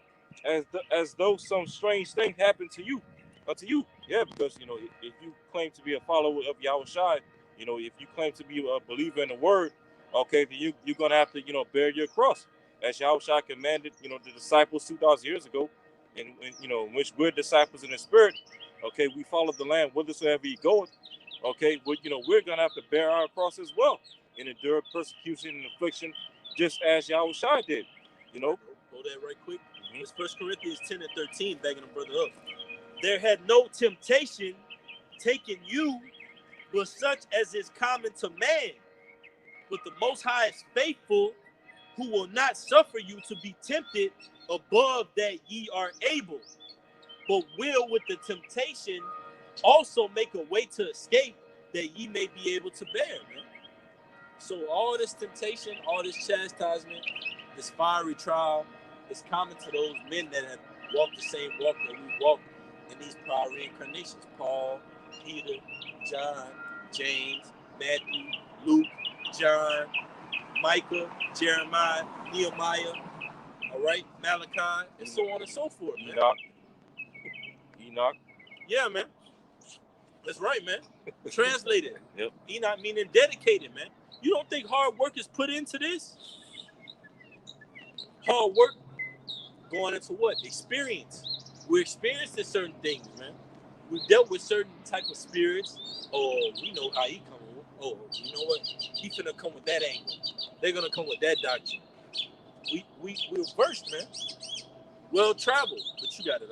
as though some strange thing happened to you, unto you. Yeah, because if you claim to be a follower of Yahushua, if you claim to be a believer in the Word, okay, then you're gonna have to bear your cross, as Yahushua commanded the disciples 2,000 years ago, and which we're disciples in the Spirit. Okay, we follow the Lamb whithersoever he goeth. Okay, but we're gonna have to bear our cross as well and endure persecution and affliction, just as Yahushua did. Go that right quick. Mhm. It's 1 Corinthians 10 and 13, backing the brother up. There had no temptation taken you, but such as is common to man. But the Most High is faithful, who will not suffer you to be tempted above that ye are able, but will with the temptation also make a way to escape, that ye may be able to bear, man. So all this temptation, all this chastisement, this fiery trial is common to those men that have walked the same walk that we walked in these prior reincarnations. Paul, Peter, John, James, Matthew, Luke, John, Micah, Jeremiah, Nehemiah, all right, Malachi, and so on and so forth, man. Enoch. Yeah, man. That's right, man. Translated. Yep. Enoch meaning dedicated, man. You don't think hard work is put into this? Hard work going into what? Experience. We're experienced in certain things, man. We've dealt with certain type of spirits. Oh, we know how he come. Oh, you know what? He finna come with that angle. They're gonna come with that doctrine. We're versed, man. Well traveled, but you got it,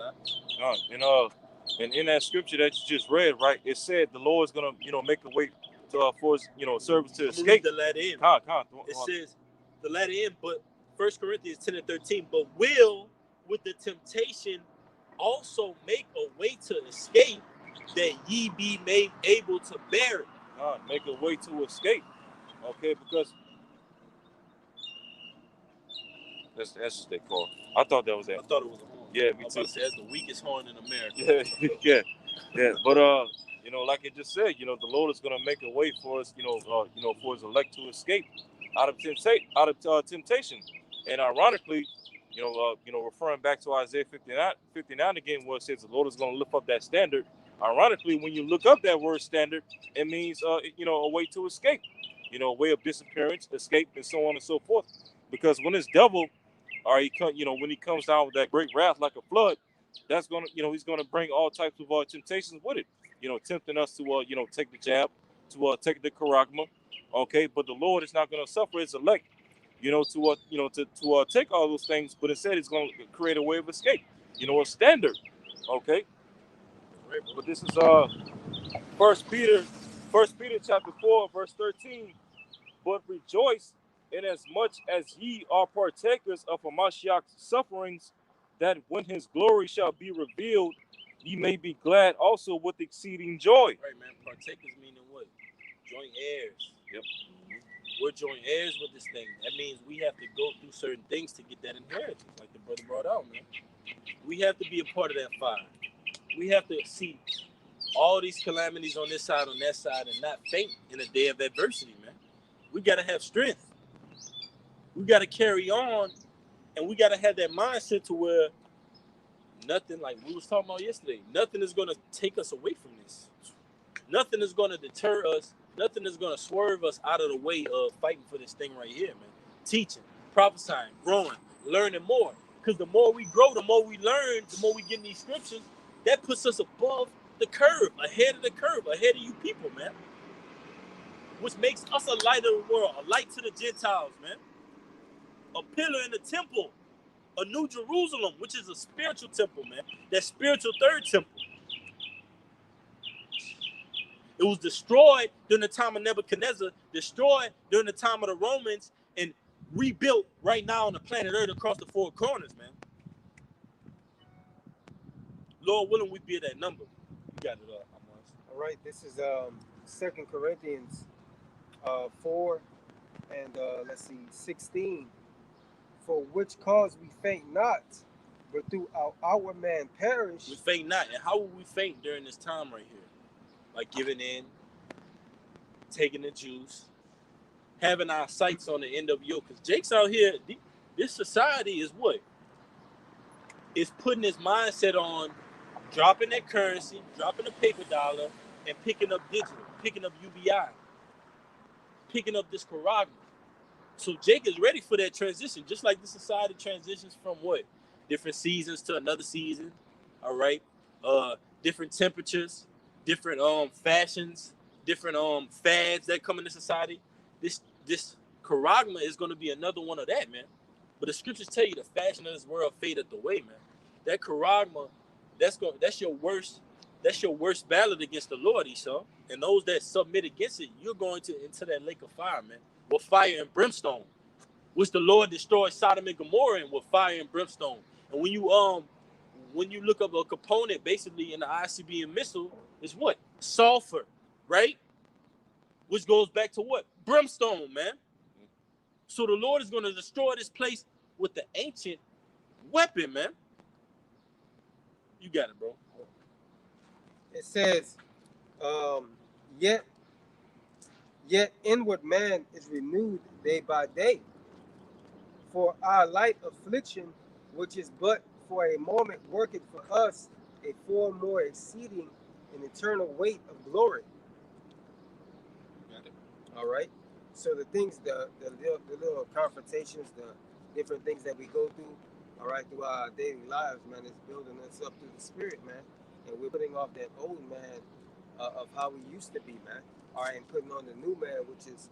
huh? And in that scripture that you just read, right, it said the Lord is gonna, make a way to for his, servants to escape. The latter end. It says the latter end, but 1 Corinthians 10 and 13, but will with the temptation also make a way to escape, that ye be made able to bear it. Make a way to escape. Okay, because that's just their call. I thought that was that. I thought it was a horn. Yeah, me too. That's the weakest horn in America. Yeah. But like it just said, the Lord is gonna make a way for us, for his elect to escape out of temptation. And ironically, referring back to Isaiah 59 again, where it says the Lord is gonna lift up that standard. Ironically, when you look up that word standard, it means a way to escape, a way of disappearance, escape, and so on and so forth. Because when this devil, when he comes down with that great wrath like a flood, that's gonna, he's gonna bring all types of temptations with it. Tempting us to, take the jab, to take the charagma, okay. But the Lord is not gonna suffer his elect, to take all those things, but instead he's gonna create a way of escape, a standard, okay. But this is First Peter chapter 4, verse 13. But rejoice inasmuch as ye are partakers of Hamashiach's sufferings, that when his glory shall be revealed, ye may be glad also with exceeding joy. Right, man. Partakers meaning what? Joint heirs. Yep. We're joint heirs with this thing. That means we have to go through certain things to get that inheritance, like the brother brought out, man. We have to be a part of that fire. We have to see all these calamities on this side, on that side, and not faint in a day of adversity, man. We got to have strength. We got to carry on, and we got to have that mindset to where nothing, like we was talking about yesterday, nothing is going to take us away from this. Nothing is going to deter us. Nothing is going to swerve us out of the way of fighting for this thing right here, man. Teaching, prophesying, growing, learning more. Because the more we grow, the more we learn, the more we get in these scriptures, that puts us above the curve, ahead of the curve, ahead of you people, man. Which makes us a light of the world, a light to the Gentiles, man. A pillar in the temple, a new Jerusalem, which is a spiritual temple, man. That spiritual third temple. It was destroyed during the time of Nebuchadnezzar, destroyed during the time of the Romans, and rebuilt right now on the planet Earth across the four corners, man. Lord willing, we be at that number. You got it up. All right, this is 2 Corinthians 4 and let's see, 16. For which cause we faint not, but through our outward man perish. We faint not. And how will we faint during this time right here? Like giving in, taking the juice, having our sights on the end of yoke. Because Jake's out here, this society is what? It's putting his mindset on dropping that currency, dropping the paper dollar, and picking up digital, picking up UBI, picking up this Karagma. So Jake is ready for that transition, just like the society transitions from what? Different seasons to another season, all right? Different temperatures, different fashions, different fads that come into society. This Karagma is going to be another one of that, man. But the scriptures tell you the fashion of this world fadeth away, man. That Karagma, that's your worst battle against the Lord, Esau. And those that submit against it, you're going into that lake of fire, man. With fire and brimstone, which the Lord destroyed Sodom and Gomorrah in with fire and brimstone. And when you look up a component basically in the ICBM missile, is what? Sulfur, right? Which goes back to what? Brimstone, man. So the Lord is going to destroy this place with the ancient weapon, man. You got it, bro. It says, yet inward man is renewed day by day. For our light affliction, which is but for a moment, worketh for us a far more exceeding and eternal weight of glory. Got it. All right. So the things, the little confrontations, the different things that we go through, all right, through our daily lives, man, is building us up through the spirit, man. And we're putting off that old man of how we used to be, man. All right, and putting on the new man, which is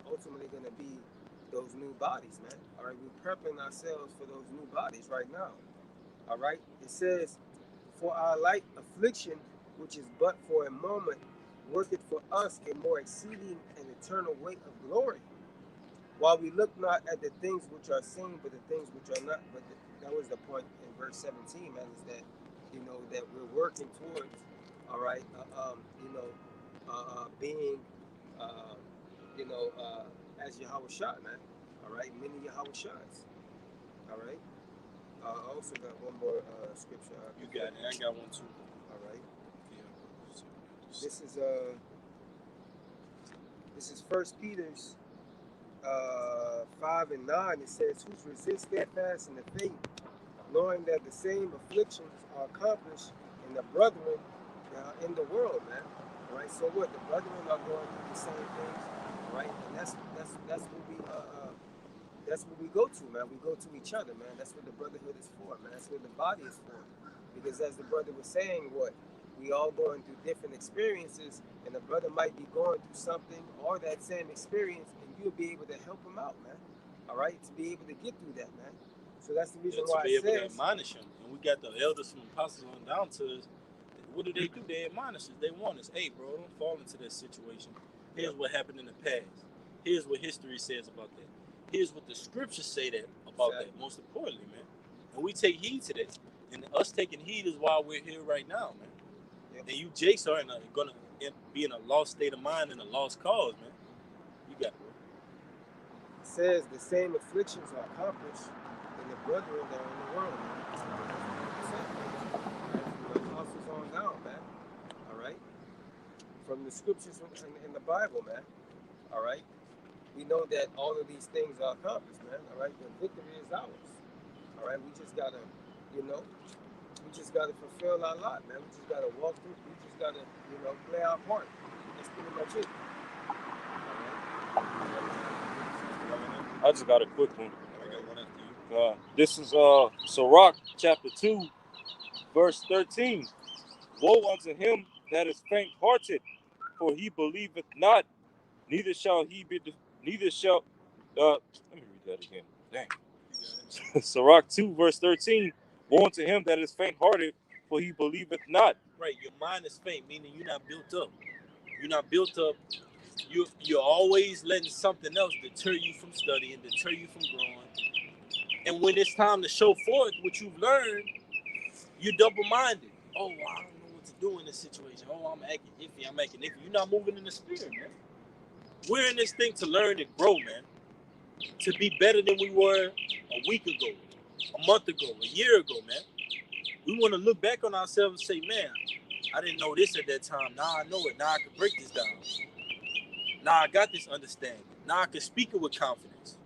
ultimately going to be those new bodies, man. All right, we're prepping ourselves for those new bodies right now. All right, it says, for our light affliction, which is but for a moment, worketh for us a more exceeding and eternal weight of glory. While we look not at the things which are seen, but the things which are not. But that was the point in verse 17, man, is that, that we're working towards, all right, being, as Yahweh shot, man, all right, many Yahweh shots, all right. I also got one more scripture. You got it. I got one too. All right. Yeah. This is 1 Peter's 5 and 9. It says, "Who resist steadfast in the faith, knowing that the same afflictions are accomplished in the brethren in the world, man." All right. So what? The brethren are going through the same things, right? And that's what we go to, man. We go to each other, man. That's what the brotherhood is for, man. That's what the body is for. Because as the brother was saying, we all going through different experiences, and the brother might be going through something or that same experience, and you'll be able to help him out, man. All right, to be able to get through that, man. So that's the reason why to be able to admonish him. And we got the elders from apostles on down to us. What do? They admonish us. They want us. Hey, bro, don't fall into that situation. Here's what happened in the past. Here's what history says about that. Here's what the scriptures say about that, most importantly, man. And we take heed to that. And us taking heed is why we're here right now, man. Yep. And you, Jakes, are going to be in a lost state of mind and a lost cause, man. You got it, bro. It says the same afflictions are accomplished in the brethren that are in the world, man. From the apostles on down, man. All right? From the scriptures in the Bible, man. All right? We know that all of these things are accomplished, man. All right? The victory is ours. All right? We just got to, fulfill our lot, man. We just got to walk through. We just got to, play our part. That's pretty much it. All right? I just got a quick one. I got one after you. This is Sirach chapter 2, verse 13. Woe unto him that is faint-hearted, for he believeth not, neither shall he be. Let me read that again. Dang. Sirach 2, verse 13. Woe unto him that is faint-hearted, for he believeth not. Right, your mind is faint, meaning you're not built up. You're not built up. You're always letting something else deter you from studying, deter you from growing. And when it's time to show forth what you've learned, you're double-minded. Oh, I don't know what to do in this situation. Oh, I'm acting iffy. You're not moving in the spirit, man. We're in this thing to learn and grow, man. To be better than we were a week ago, a month ago, a year ago, man. We want to look back on ourselves and say, man, I didn't know this at that time. Now I know it. Now I can break this down. Now I got this understanding. Now I can speak it with confidence.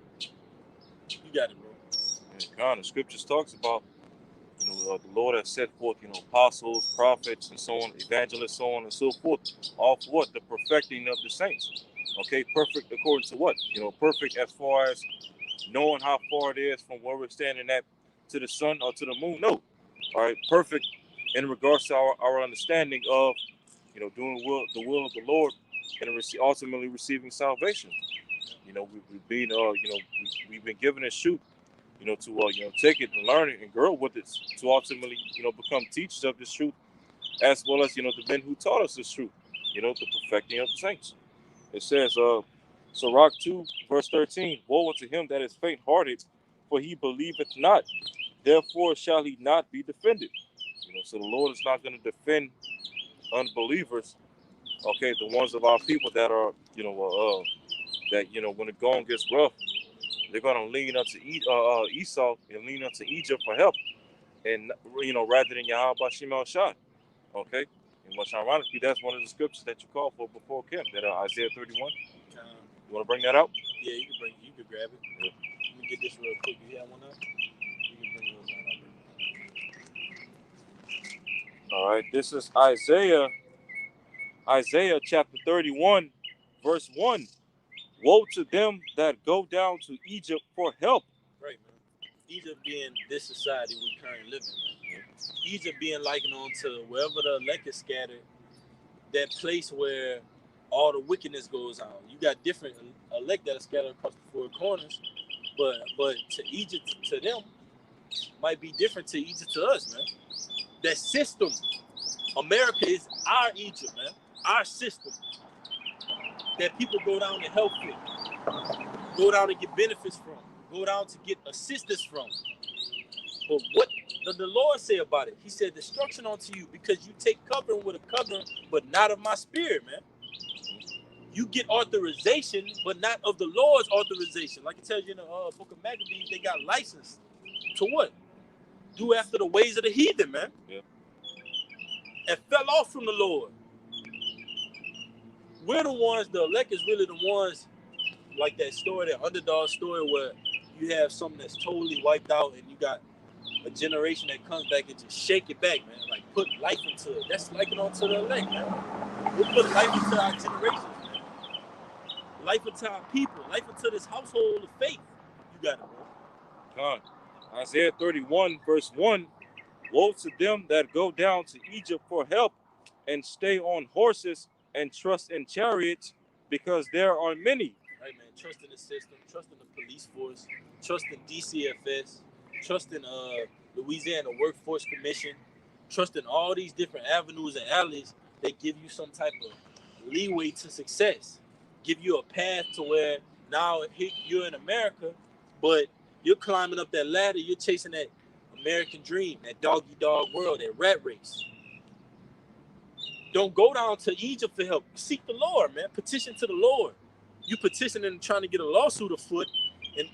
You got it, bro. And God, the scriptures talks about, the Lord has set forth, apostles, prophets, and so on, evangelists, so on and so forth. All for what? The perfecting of the saints. Okay, perfect according to what? Perfect as far as knowing how far it is from where we're standing at to the sun or to the moon. No. All right, perfect in regards to our understanding of, doing the will of the Lord and ultimately receiving salvation. We've been, we've been given a shoot, to take it and learn it and grow with it to ultimately, become teachers of this truth, as well as, the men who taught us this truth, the perfecting of the saints. It says, Sirach 2, verse 13, woe unto him that is faint-hearted, for he believeth not, therefore shall he not be defended. So the Lord is not going to defend unbelievers, okay, the ones of our people that are, that, when the going gets rough, they're going to lean unto Esau and lean unto Egypt for help, and, rather than Yahweh Shema Shah, okay? And much ironically, that's one of the scriptures that you called for before, Kim, that Isaiah 31. You want to bring that out? Yeah, you can grab it. Yeah. Let me get this real quick. You have one up? You can bring those out. All right, this is Isaiah chapter 31, verse 1. Woe to them that go down to Egypt for help. Right, man. Egypt being this society we currently live in, man. Egypt being likened on to wherever the elect is scattered, that place where all the wickedness goes out. You got different elect that are scattered across the four corners, but to Egypt, to them, might be different to Egypt to us, man. That system, America is our Egypt, man. Our system that people go down to help with, go down to get benefits from, go down to get assistance from. But what did the Lord say about it? He said, destruction unto you, because you take covering with a covering, but not of my spirit, man. You get authorization, but not of the Lord's authorization. Like it tells you in the book of Maccabees, they got license to what? Do after the ways of the heathen, man. Yeah. And fell off from the Lord. We're the ones, the elect is really the ones, like that story, that underdog story where you have something that's totally wiped out and you got a generation that comes back and just shake it back, man. Like put life into it. That's like it onto the elect, man. We put life into our generations, man. Life into our people. Life into this household of faith. You got it, bro. God. Isaiah 31, verse 1. Woe to them that go down to Egypt for help and stay on horses and trust in chariots, because there are many. Right, man. Trust in the system. Trust in the police force. Trust in DCFS. Trust in Louisiana Workforce Commission. Trust in all these different avenues and alleys that give you some type of leeway to success. Give you a path to where now you're in America, but you're climbing up that ladder. You're chasing that American dream, that dog-eat-dog world, that rat race. Don't go down to Egypt for help. Seek the Lord, man. Petition to the Lord. You petitioning and trying to get a lawsuit afoot in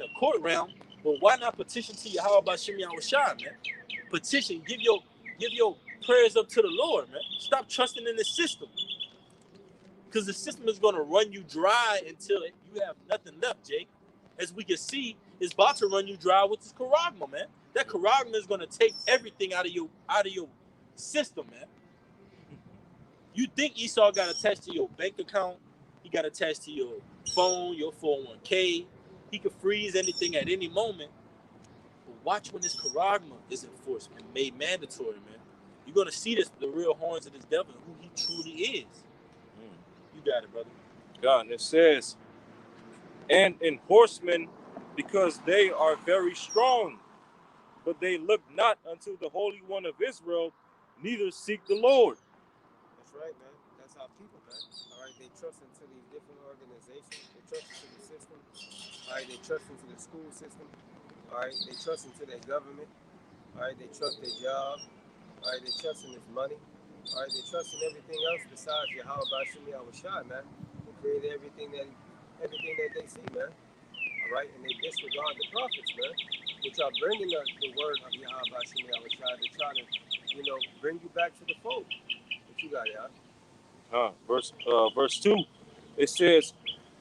a court realm, but why not petition to Yahweh Bashim Yahushua, man? Petition, give your prayers up to the Lord, man. Stop trusting in the system, because the system is going to run you dry until you have nothing left, Jake. As we can see, it's about to run you dry with this charagma, man. That charagma is going to take everything out of your system, man. You think Esau got attached to your bank account? He got attached to your phone, your 401k. He could freeze anything at any moment. But watch when this charagma is enforced and made mandatory, man. You're going to see the real horns of this devil, who he truly is. You got it, brother. God, and it says, and in horsemen, because they are very strong, but they look not unto the Holy One of Israel, neither seek the Lord. That's right, man. That's our people, man. All right, they trust into these different organizations. They trust into the system. All right, they trust into the school system. All right, they trust into their government. All right, they trust their job. All right, they trust in this money. All right, they trust in everything else besides Yahweh Bashim Yahushua, man. created everything that they see, man. All right, and they disregard the prophets, man, which are bringing the word of Yahweh Hashem Yahushua to try to, bring you back to the fold. What you got, y'all? Verse 2, it says,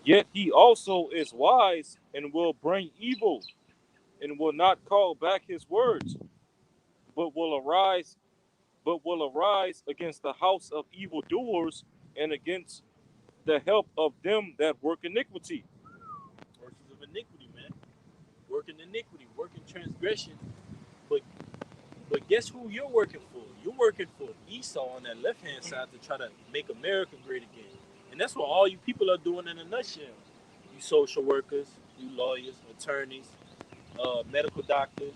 "Yet he also is wise and will bring evil, and will not call back his words, but will arise against the house of evildoers and against the help of them that work iniquity." Workers of iniquity, man. Working iniquity, working transgression. But guess who you're working for? You're working for Esau on that left-hand side to try to make America great again. And that's what all you people are doing in a nutshell. You social workers, you lawyers, attorneys, medical doctors,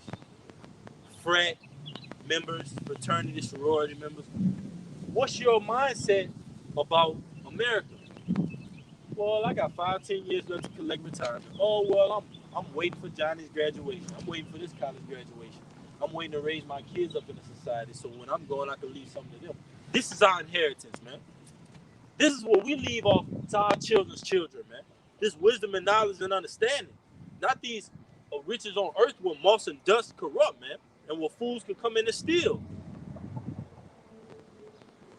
frat members, fraternity, sorority members. What's your mindset about America? Well, I got 5-10 years left to collect retirement. Oh, well, I'm waiting for Johnny's graduation. I'm waiting for this college graduation. I'm waiting to raise my kids up in the society so when I'm gone, I can leave something to them. This is our inheritance, man. This is what we leave off to our children's children, man. This wisdom and knowledge and understanding. Not these riches on earth where moss and dust corrupt, man, and where fools can come in and steal.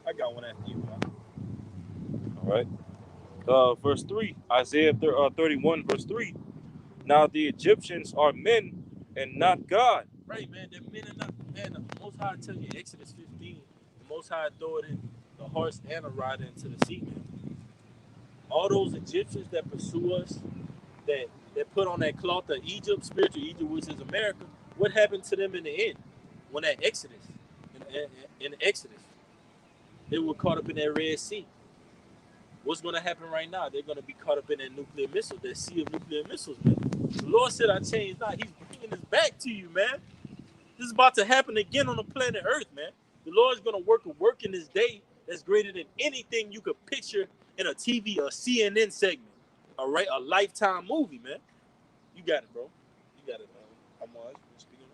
I got one after you, man. All right. Verse 3, Isaiah 31, verse 3. "Now the Egyptians are men and not God." Right, man. They're men and not, man. The Most High tells you, Exodus 15, the Most High throw it in the horse and a rider into the sea, man. All those Egyptians that pursue us, that put on that cloth of Egypt, spiritual Egypt, which is America, what happened to them in the end? When that Exodus, in Exodus, they were caught up in that Red Sea. What's going to happen right now? They're going to be caught up in that nuclear missile, that sea of nuclear missiles, man. The Lord said, I changed not. He's bringing this back to you, man. This is about to happen again on the planet Earth, man. The Lord's going to work in this day that's greater than anything you could picture in a TV or CNN segment. All right? A Lifetime movie, man. You got it, bro. You got it, man. I'm on. You speaking?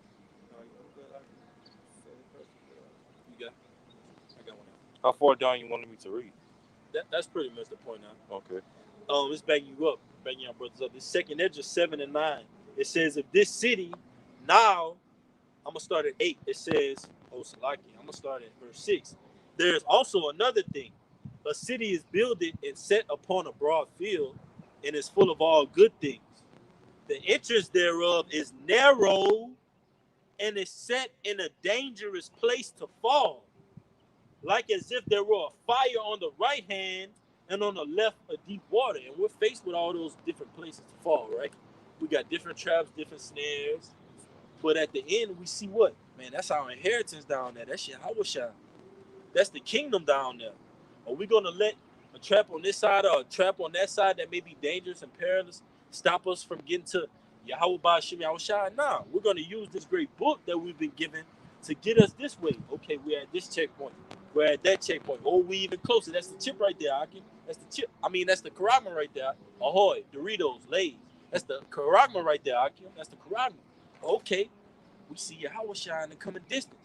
You got it. I got one. How far down you wanted me to read? That's pretty much the point now. Okay. Let's backing you up, backing your brothers up. This second Ezra 7 and 9. It says, if this city now, I'm gonna start at 8. It says, Salaki, I'm gonna start at verse 6. There's also another thing. A city is builded and set upon a broad field, and is full of all good things. The entrance thereof is narrow, and is set in a dangerous place to fall, like as if there were a fire on the right hand and on the left a deep water. And we're faced with all those different places to fall, right? We got different traps, different snares. But at the end, we see what? Man, that's our inheritance down there. That's Yahweh. That's the kingdom down there. Are we going to let a trap on this side or a trap on that side that may be dangerous and perilous stop us from getting to Yahweh Ba'ashem Yahushua? Nah, we're going to use this great book that we've been given to get us this way. Okay, we're at this checkpoint. We're at that checkpoint. Oh, we even closer. That's the chip right there, Aki. That's the chip. That's the Karagma right there. Ahoy, Doritos, Lay's. That's the Karagma right there, Aki. That's the Karagma. Okay, we see Yahweh in the coming distance.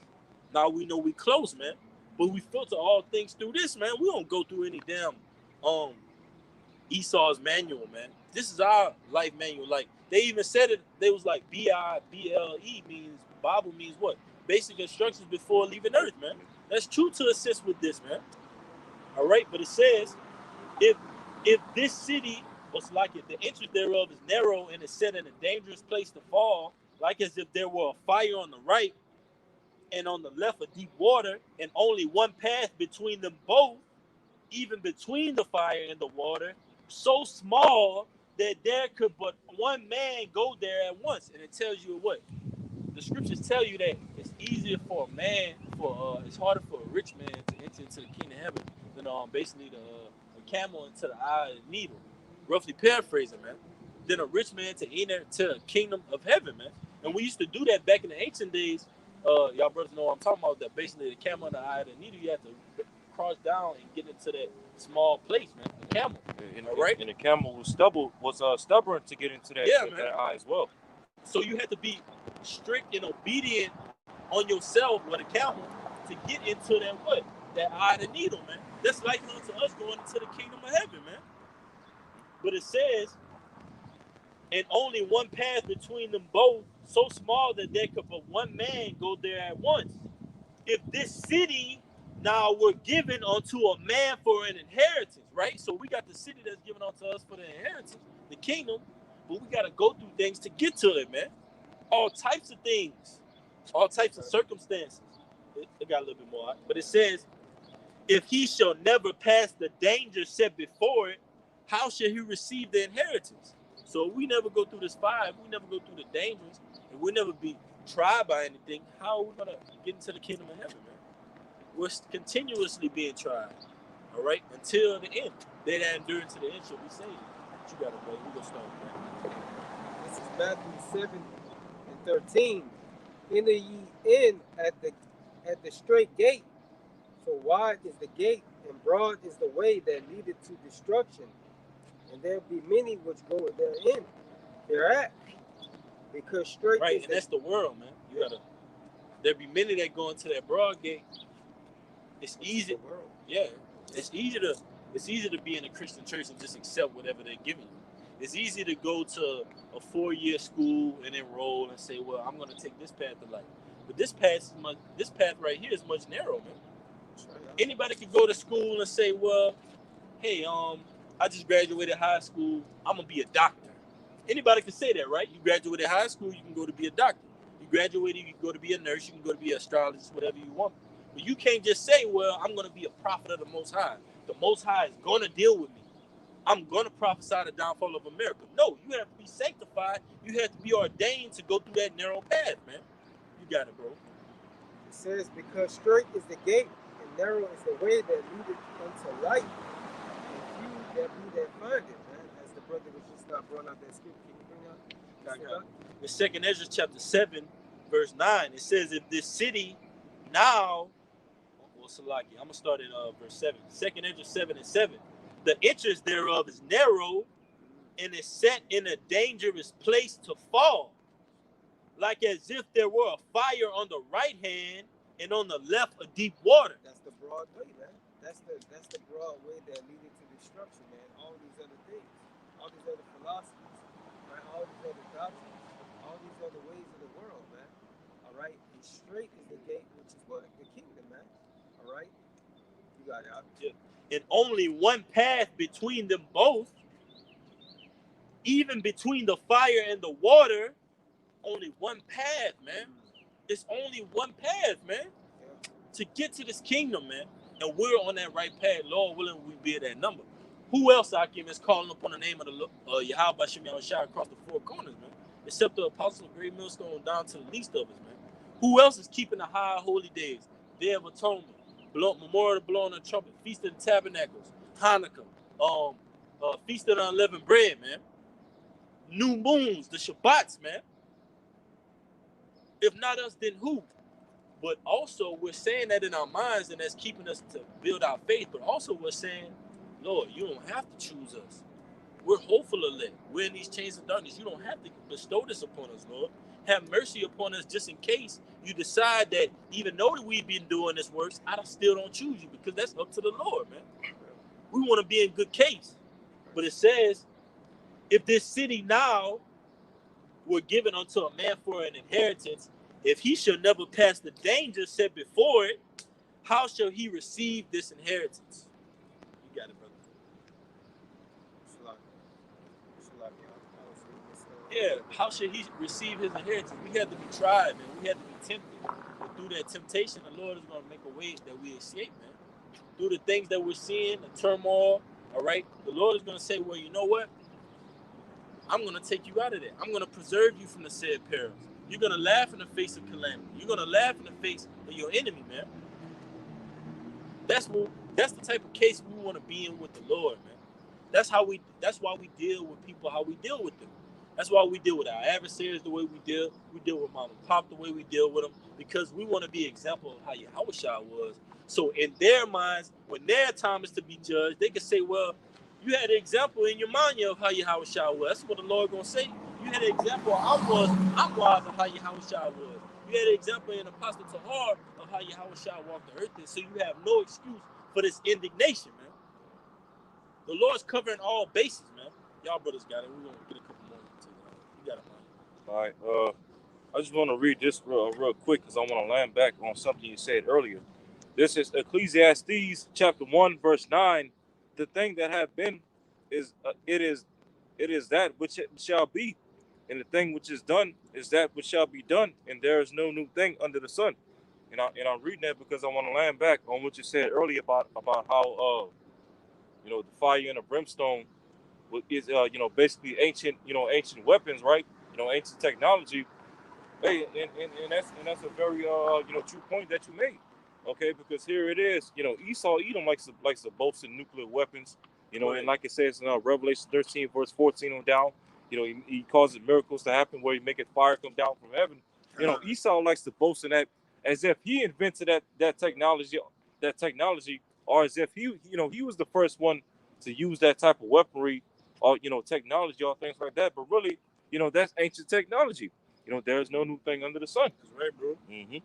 Now we know we close, man. But we filter all things through this, man. We don't go through any damn Esau's manual, man. This is our life manual. Like, they even said it, they was like B-I-B-L-E means, Bible means what? Basic instructions before leaving earth, man. That's true to assist with this, man. All right, but it says, if this city was like it, the entrance thereof is narrow and is set in a dangerous place to fall, like as if there were a fire on the right and on the left a deep water, and only one path between them both, even between the fire and the water, so small that there could but one man go there at once. And it tells you what? The scriptures tell you that it's easier for a man, it's harder for a rich man to enter into the kingdom of heaven than basically a camel into the eye of the needle. Roughly paraphrasing, man. Than a rich man to enter to the kingdom of heaven, man. And we used to do that back in the ancient days. Y'all brothers know what I'm talking about. That basically the camel in the eye of the needle, you have to cross down and get into that small place, man. The camel, right? And the camel was stubborn to get into that, that eye as well. So you have to be strict and obedient on yourself with a camel to get into that eye of the needle, man. That's like unto us going into the kingdom of heaven, man. But it says, and only one path between them both, so small that there could but one man go there at once. If this city now were given unto a man for an inheritance, right? So we got the city that's given unto us for the inheritance, the kingdom, but we got to go through things to get to it, man. All types of things, all types of circumstances. It got a little bit more, but it says, if he shall never pass the danger set before it, how shall he receive the inheritance? So if we never go through this fire, if we never go through the dangers, and we never be tried by anything, how are we going to get into the kingdom of heaven, man? We're continuously being tried, all right, until the end. They that endure to the end shall be saved. What you got to play? We're going to start with that. This is Matthew 7:13. Enter ye in at the straight gate, for wide is the gate, and broad is the way that leadeth to destruction, and there be many which go therein. Thereat, because straight right, is and that's the world, man. You gotta. There be many that go into that broad gate. It's easy. Yeah, it's easy to be in a Christian church and just accept whatever they're giving you. It's easy to go to a 4-year school and enroll and say, well, I'm going to take this path of life. But this path right here is much narrow, man. Anybody could go to school and say, well, hey, I just graduated high school. I'm going to be a doctor. Anybody can say that, right? You graduated high school, you can go to be a doctor. You graduated, you can go to be a nurse, you can go to be an astrologist, whatever you want. But you can't just say, well, I'm going to be a prophet of the Most High. The Most High is going to deal with me. I'm going to prophesy the downfall of America. No, you have to be sanctified. You have to be ordained to go through that narrow path, man. You got it, bro. It says, because straight is the gate, and narrow is the way that leadeth unto life, and few there be that find it, man. As the brother was just not brought out that scripture. Can you bring out? In 2nd Ezra chapter 7, verse 9, it says, if this city now, well, Salaki, I'm going to start at verse 7. 2nd Ezra 7:7. The entrance thereof is narrow, and is set in a dangerous place to fall, like as if there were a fire on the right hand, and on the left a deep water. That's the broad way, man. That's the broad way that leaded to destruction, man. All these other things, all these other philosophies, right? All these other doctrines, all these other ways of the world, man. All right, and straight is the gate, which is what? The kingdom, man. All right, you got it. Yeah. And only one path between them both, even between the fire and the water, only one path, man. It's only one path, man, to get to this kingdom, man. And we're on that right path. Lord willing, we be at that number. Who else, Akim, is calling upon the name of the Yahweh Shem Yahushua across the four corners, man? Except the Apostle of Great Millstone down to the least of us, man. Who else is keeping the high holy days? Day of Atonement, Memorial of Blowing the Trumpet, Feast of the Tabernacles, Hanukkah, Feast of the Unleavened Bread, man. New moons, the Shabbats, man. If not us, then who? But also, we're saying that in our minds, and that's keeping us to build our faith. But also, we're saying, Lord, you don't have to choose us. We're hopeful elect. We're in these chains of darkness. You don't have to bestow this upon us, Lord. Have mercy upon us just in case you decide that even though that we've been doing this works, I still don't choose you, because that's up to the Lord, man. We want to be in good case. But it says, if this city now were given unto a man for an inheritance, if he shall never pass the danger set before it, how shall he receive this inheritance? You got it, brother. Yeah, how should he receive his inheritance? We have to be tried, man. We have to be tempted. But through that temptation, the Lord is going to make a way that we escape, man. Through the things that we're seeing, the turmoil, all right? The Lord is going to say, well, you know what? I'm going to take you out of there. I'm going to preserve you from the said perils. You're going to laugh in the face of calamity. You're going to laugh in the face of your enemy, man. That's the type of case we want to be in with the Lord, man. That's why we deal with people how we deal with them. That's why we deal with our adversaries the way we deal with mom and pop the way we deal with them, because we want to be an example of how Yahushua was. So in their minds, when their time is to be judged, they can say, well, you had an example in your mind of how Yahushua was. That's what the Lord going to say. You had an example of I'm wise of how Yahushua was. You had an example in Apostle Tahar of how Yahushua walked the earth. And so you have no excuse for this indignation, man. The Lord's covering all bases, man. Y'all brothers got it. We're gonna get a couple more into that. You got it, man. All right. I just want to read this real quick because I want to land back on something you said earlier. This is Ecclesiastes chapter 1, verse 9. The thing that have been is it is that which it shall be, and the thing which is done is that which shall be done, and there is no new thing under the sun. And I'm reading that because I want to land back on what you said earlier about how the fire and the brimstone is basically ancient weapons, right? Ancient technology. Hey, and that's a very true point that you made. Okay, because here it is. Esau Edom likes to boast in nuclear weapons. Right. And like it says in Revelation 13 verse 14 on down. He causes miracles to happen where he maketh fire come down from heaven. Esau likes to boast in that as if he invented that technology, or as if he was the first one to use that type of weaponry or technology or things like that. But really, that's ancient technology. There's no new thing under the sun. That's right, bro. Mm-hmm.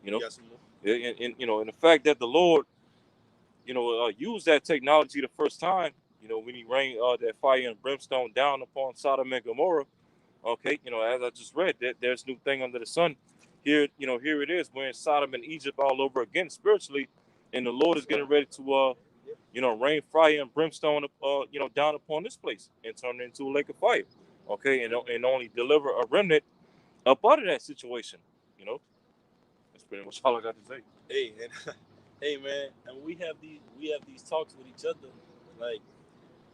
You got some more? And the fact that the Lord, used that technology the first time, when He rained that fire and brimstone down upon Sodom and Gomorrah. Okay, as I just read, that there's new thing under the sun. Here it is. We're in Sodom and Egypt all over again spiritually, and the Lord is getting ready to, rain fire and brimstone, down upon this place and turn it into a lake of fire. Okay, and only deliver a remnant up out of that situation. That's pretty much all I got to say. Hey, and hey, man, and we have these talks with each other, like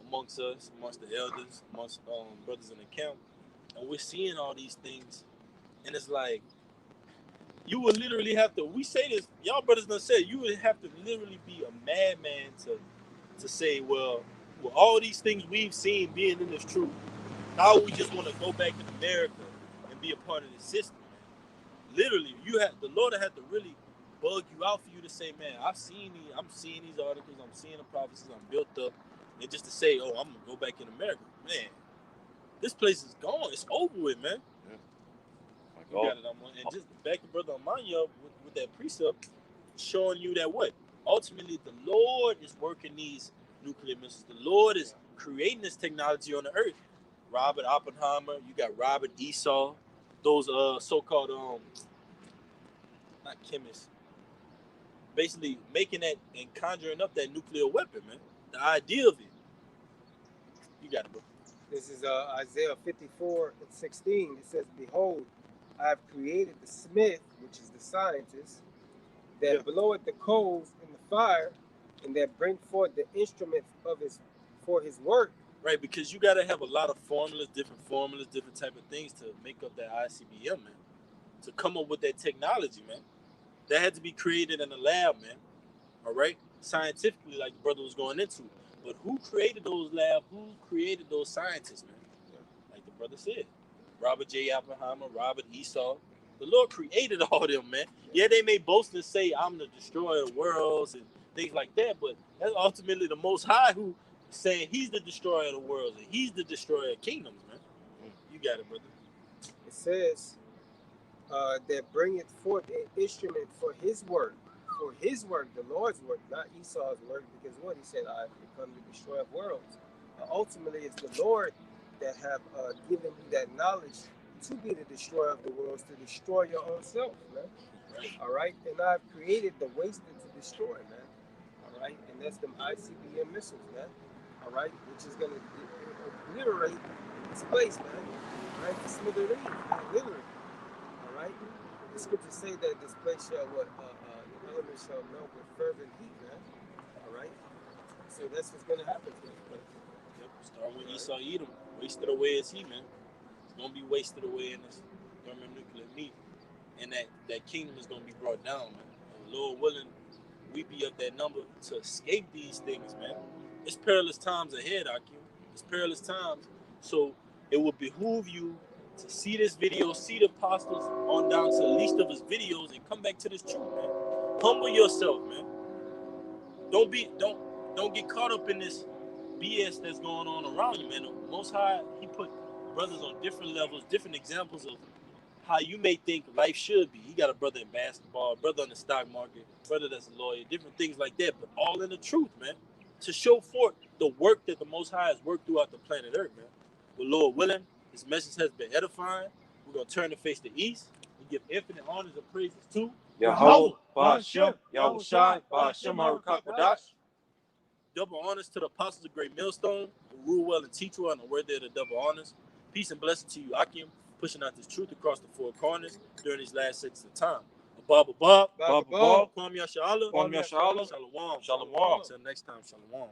amongst us, amongst the elders, amongst brothers in the camp, and we're seeing all these things, and it's like you would literally have to. We say this, y'all brothers done said you would have to literally be a madman to say, well, with all these things we've seen being in this truth, now we just want to go back to America and be a part of the system. Literally, the Lord had to really bug you out for you to say, man, I'm seeing these articles, I'm seeing the prophecies, I'm built up, and just to say, oh, I'm gonna go back in America, man. This place is gone. It's over with, man. Yeah. You got it, and just back to Brother Amanya with that precept, showing you that what ultimately the Lord is working these nuclear missiles. The Lord is creating this technology on the earth. Robert Oppenheimer, you got Robert Esau, those so-called not chemists, basically making that and conjuring up that nuclear weapon, man. The idea of it. You got it, bro. This is Isaiah 54:16. It says, "Behold, I have created the smith, which is the scientist, that bloweth the coals in the fire, and that bring forth the instruments for his work." Right, because you got to have a lot of different type of things to make up that ICBM, man. To come up with that technology, man. That had to be created in a lab, man. All right? Scientifically, like the brother was going into. But who created those labs? Who created those scientists, man? Like the brother said. Robert J. Oppenheimer, Robert Esau. The Lord created all of them, man. Yeah, they may boast and say, I'm the destroyer of worlds and things like that, but that's ultimately the Most High who saying He's the destroyer of the worlds and He's the destroyer of kingdoms, man. You got it, brother. It says, that bringeth forth an instrument for his work, the Lord's work, not Esau's work, because what he said, I have become the destroyer of worlds. Ultimately, it's the Lord that have given you that knowledge to be the destroyer of the worlds, to destroy your own self, man. Right. All right, and I've created the waster to destroy, man. All right, and that's them ICBM missiles, man. All right, which is gonna obliterate this place, man. All right, the smithereens, man, literally. All right, the scriptures say that this place shall the elements shall melt with fervent heat, man. All right, so that's what's gonna happen to this place. Yep. Start with Esau Edom. Wasted away is he, man. It's gonna be wasted away in this thermonuclear meat, and that kingdom is gonna be brought down, man. And Lord willing, we be of that number to escape these things, man. It's perilous times ahead, Akim. It's perilous times. So it will behoove you to see this video, see the apostles on down to the least of his videos, and come back to this truth, man. Humble yourself, man. Don't get caught up in this BS that's going on around you, man. Most High, He put brothers on different levels, different examples of how you may think life should be. He got a brother in basketball, a brother in the stock market, a brother that's a lawyer, different things like that, but all in the truth, man. to show forth the work that the Most High has worked throughout the planet Earth, man. But Lord willing, this message has been edifying. We're going to turn to face the east and give infinite honors and praises to Yahweh, Ba'ashem, Yahushai, Ba'ashem, Harakakadash. double honors to the apostles of Great Millstone, who rule well and teach well and are worthy of the double honors. Peace and blessing to you, Akim, pushing out this truth across the four corners during these last 6 of time. Abba, Baba, Kwam Yasha'Allah, Kwam Yasha'Allah, Shalom. Shalom. Until next time, Shalom.